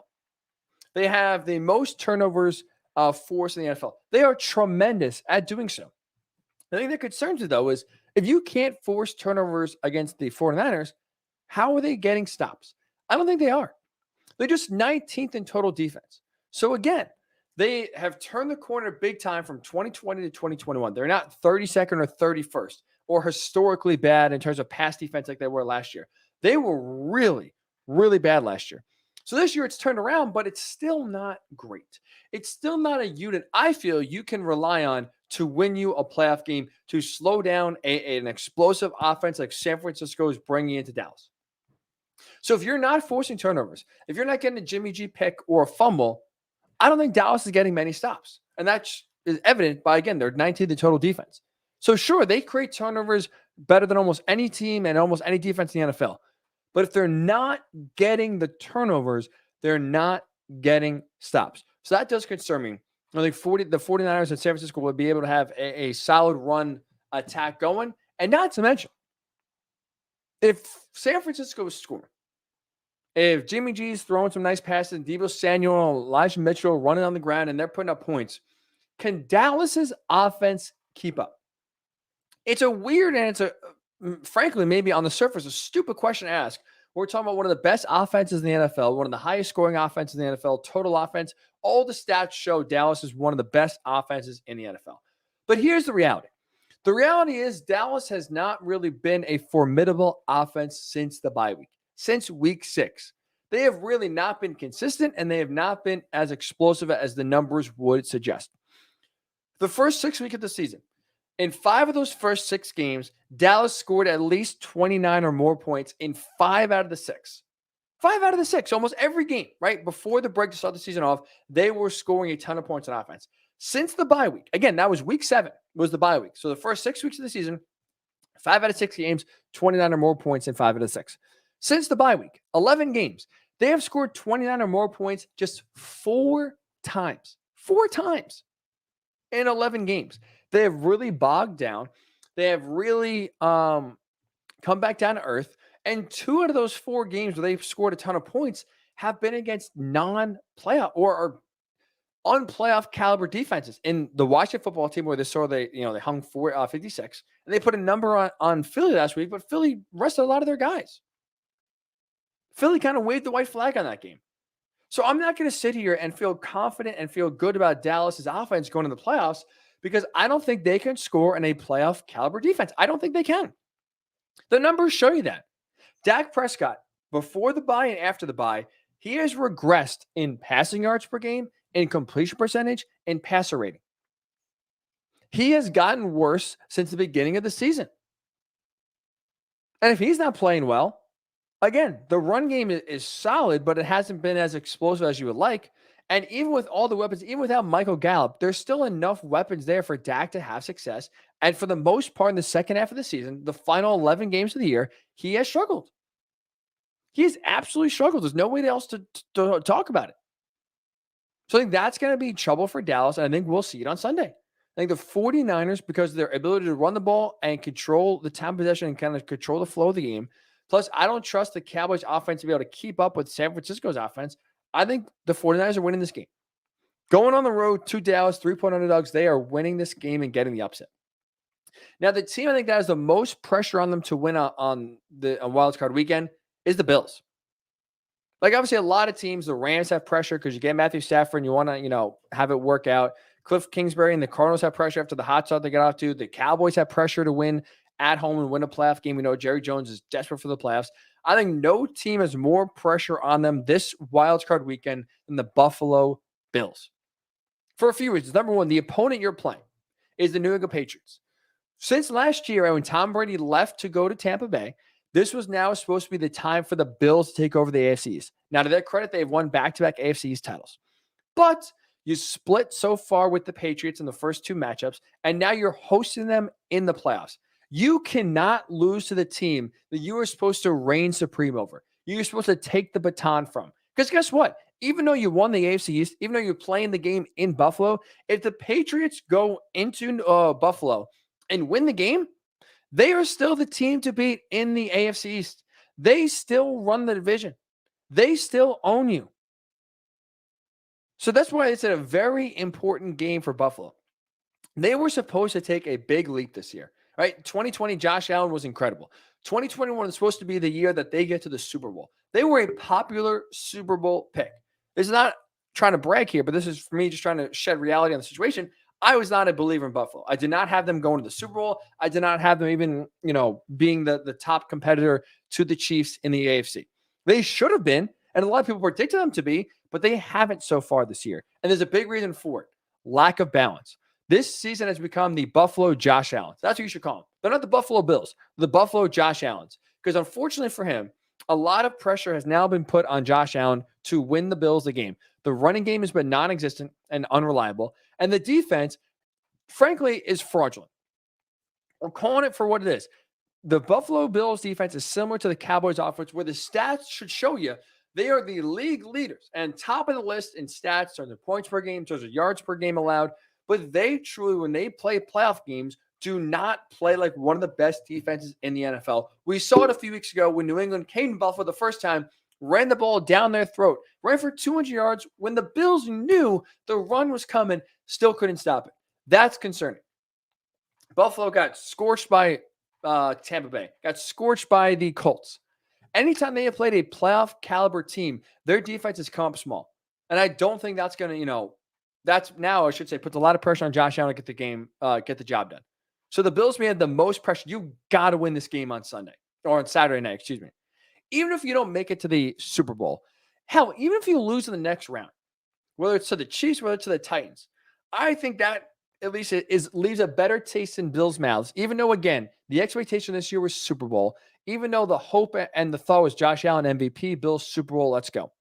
They have the most turnovers forced in the NFL. They are tremendous at doing so. The thing that concerns me, though, is if you can't force turnovers against the 49ers, how are they getting stops? I don't think they are. They're just 19th in total defense. So, again, they have turned the corner big time from 2020 to 2021. They're not 32nd or 31st or historically bad in terms of pass defense like they were last year. They were really, really bad last year. So this year it's turned around, but it's still not great. It's still not a unit I feel you can rely on to win you a playoff game, to slow down an explosive offense like San Francisco is bringing into Dallas. So if you're not forcing turnovers, if you're not getting a Jimmy G pick or a fumble, I don't think Dallas is getting many stops. And that is evident by, again, they're 19th in total defense. So sure, they create turnovers better than almost any team and almost any defense in the NFL. But if they're not getting the turnovers, they're not getting stops. So that does concern me. I think the 49ers in San Francisco will be able to have a solid run attack going. And not to mention, if San Francisco is scoring, if Jimmy G's throwing some nice passes, and Deebo Samuel, Elijah Mitchell running on the ground, and they're putting up points, can Dallas's offense keep up? It's a weird and it's a, frankly, maybe on the surface, a stupid question to ask. We're talking about one of the best offenses in the NFL, one of the highest scoring offenses in the NFL, total offense. All the stats show Dallas is one of the best offenses in the NFL. But here's the reality. The reality is Dallas has not really been a formidable offense since the bye week, since week 6. They have really not been consistent, and they have not been as explosive as the numbers would suggest. The first 6 weeks of the season, in 5 of those first 6 games, Dallas scored at least 29 or more points in 5 out of the 6. 5 out of the 6, almost every game, right? Before the break to start the season off, they were scoring a ton of points on offense. Since the bye week, again, that was week 7, was the bye week. So the first 6 weeks of the season, 5 out of 6 games, 29 or more points in 5 out of 6. Since the bye week, 11 games, they have scored 29 or more points just 4 times. 4 times in 11 games. They have really bogged down. They have really come back down to earth. And 2 out of those 4 games where they've scored a ton of points have been against non-playoff or unplayoff caliber defenses. In the Washington football team, where they hung 56, and they put a number on Philly last week, but Philly rested a lot of their guys. Philly kind of waved the white flag on that game. So I'm not going to sit here and feel confident and feel good about Dallas's offense going to the playoffs because I don't think they can score in a playoff caliber defense. I don't think they can. The numbers show you that. Dak Prescott, before the bye and after the bye, he has regressed in passing yards per game, in completion percentage, and passer rating. He has gotten worse since the beginning of the season. And if he's not playing well, again, the run game is solid, but it hasn't been as explosive as you would like. And even with all the weapons, even without Michael Gallup, there's still enough weapons there for Dak to have success. And for the most part in the second half of the season, the final 11 games of the year, he has struggled. He has absolutely struggled. There's no way else to talk about it. So I think that's going to be trouble for Dallas, and I think we'll see it on Sunday. I think the 49ers, because of their ability to run the ball and control the time possession and kind of control the flow of the game, plus I don't trust the Cowboys offense to be able to keep up with San Francisco's offense. I think the 49ers are winning this game. Going on the road to Dallas, 3-point underdogs, they are winning this game and getting the upset. Now, the team I think that has the most pressure on them to win on Wild Card weekend is the Bills. Like, obviously, a lot of teams, the Rams have pressure because you get Matthew Stafford and you want to, have it work out. Cliff Kingsbury and the Cardinals have pressure after the hot start they got off to. The Cowboys have pressure to win at home and win a playoff game. We know Jerry Jones is desperate for the playoffs. I think no team has more pressure on them this wild card weekend than the Buffalo Bills. For a few reasons. Number one, the opponent you're playing is the New England Patriots. Since last year, when Tom Brady left to go to Tampa Bay, this was now supposed to be the time for the Bills to take over the AFC East. Now, to their credit, they've won back-to-back AFC East titles. But you split so far with the Patriots in the first two matchups, and now you're hosting them in the playoffs. You cannot lose to the team that you were supposed to reign supreme over. You're supposed to take the baton from. Because guess what? Even though you won the AFC East, even though you're playing the game in Buffalo, if the Patriots go into Buffalo and win the game, they are still the team to beat in the AFC East. They still run the division. They still own you. So that's why it's a very important game for Buffalo. They were supposed to take a big leap this year, right? 2020, Josh Allen was incredible. 2021 is supposed to be the year that they get to the Super Bowl. They were a popular Super Bowl pick. This is not trying to brag here, but this is for me just trying to shed reality on the situation. I was not a believer in Buffalo. I did not have them going to the Super Bowl. I did not have them even, being the top competitor to the Chiefs in the AFC. They should have been, and a lot of people predicted them to be, but they haven't so far this year. And there's a big reason for it. Lack of balance. This season has become the Buffalo Josh Allen. That's what you should call them. They're not the Buffalo Bills, the Buffalo Josh Allens. Because unfortunately for him, a lot of pressure has now been put on Josh Allen to win the Bills the game. The running game has been non-existent and unreliable. And the defense, frankly, is fraudulent. We're calling it for what it is. The Buffalo Bills defense is similar to the Cowboys offense, where the stats should show you they are the league leaders and top of the list in stats, in terms of points per game, in terms of yards per game allowed. But they truly, when they play playoff games, do not play like one of the best defenses in the NFL. We saw it a few weeks ago when New England came to Buffalo the first time, ran the ball down their throat, ran for 200 yards when the Bills knew the run was coming, still couldn't stop it. That's concerning. Buffalo got scorched by Tampa Bay, got scorched by the Colts. Anytime they have played a playoff caliber team, their defense has come up small. And I don't think that's going to, that's now, I should say, puts a lot of pressure on Josh Allen to get the job done. So the Bills may have the most pressure. You got to win this game on Sunday or on Saturday night, excuse me. Even if you don't make it to the Super Bowl, hell, even if you lose in the next round, whether it's to the Chiefs, whether it's to the Titans, I think that at least leaves a better taste in Bills' mouths, even though, again, the expectation this year was Super Bowl, even though the hope and the thought was Josh Allen MVP, Bills Super Bowl, let's go.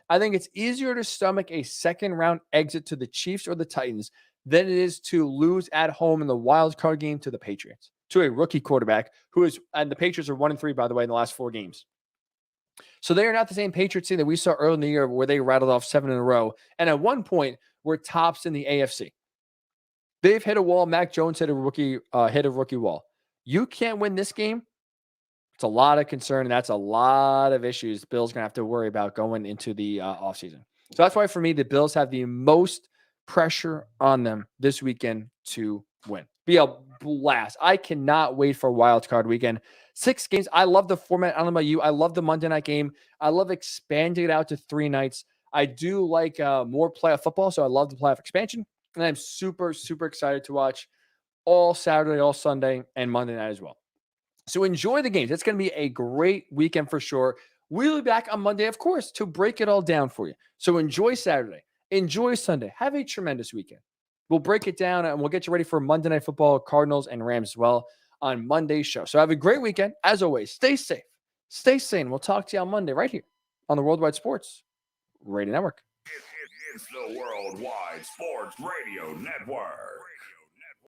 I think it's easier to stomach a second-round exit to the Chiefs or the Titans than it is to lose at home in the wild card game to the Patriots, to a rookie quarterback and the Patriots are 1-3, by the way, in the last 4 games. So they are not the same Patriots team that we saw early in the year where they rattled off 7 in a row. And at one point, were tops in the AFC. They've hit a wall. Mac Jones hit a rookie wall. You can't win this game. It's a lot of concern, and that's a lot of issues Bills going to have to worry about going into the offseason. So that's why, for me, the Bills have the most pressure on them this weekend to win. Be a blast. I cannot wait for wild card weekend. 6 games. I love the format. I don't know about you. I love the Monday night game. I love expanding it out to 3 nights. I do like more playoff football, so I love the playoff expansion. And I'm super, super excited to watch all Saturday, all Sunday, and Monday night as well. So enjoy the games. It's going to be a great weekend for sure. We'll be back on Monday, of course, to break it all down for you. So enjoy Saturday. Enjoy Sunday. Have a tremendous weekend. We'll break it down and we'll get you ready for Monday Night Football, Cardinals and Rams as well on Monday's show. So have a great weekend. As always, stay safe, stay sane. We'll talk to you on Monday right here on the Worldwide Sports Radio Network. It's the Worldwide Sports Radio Network.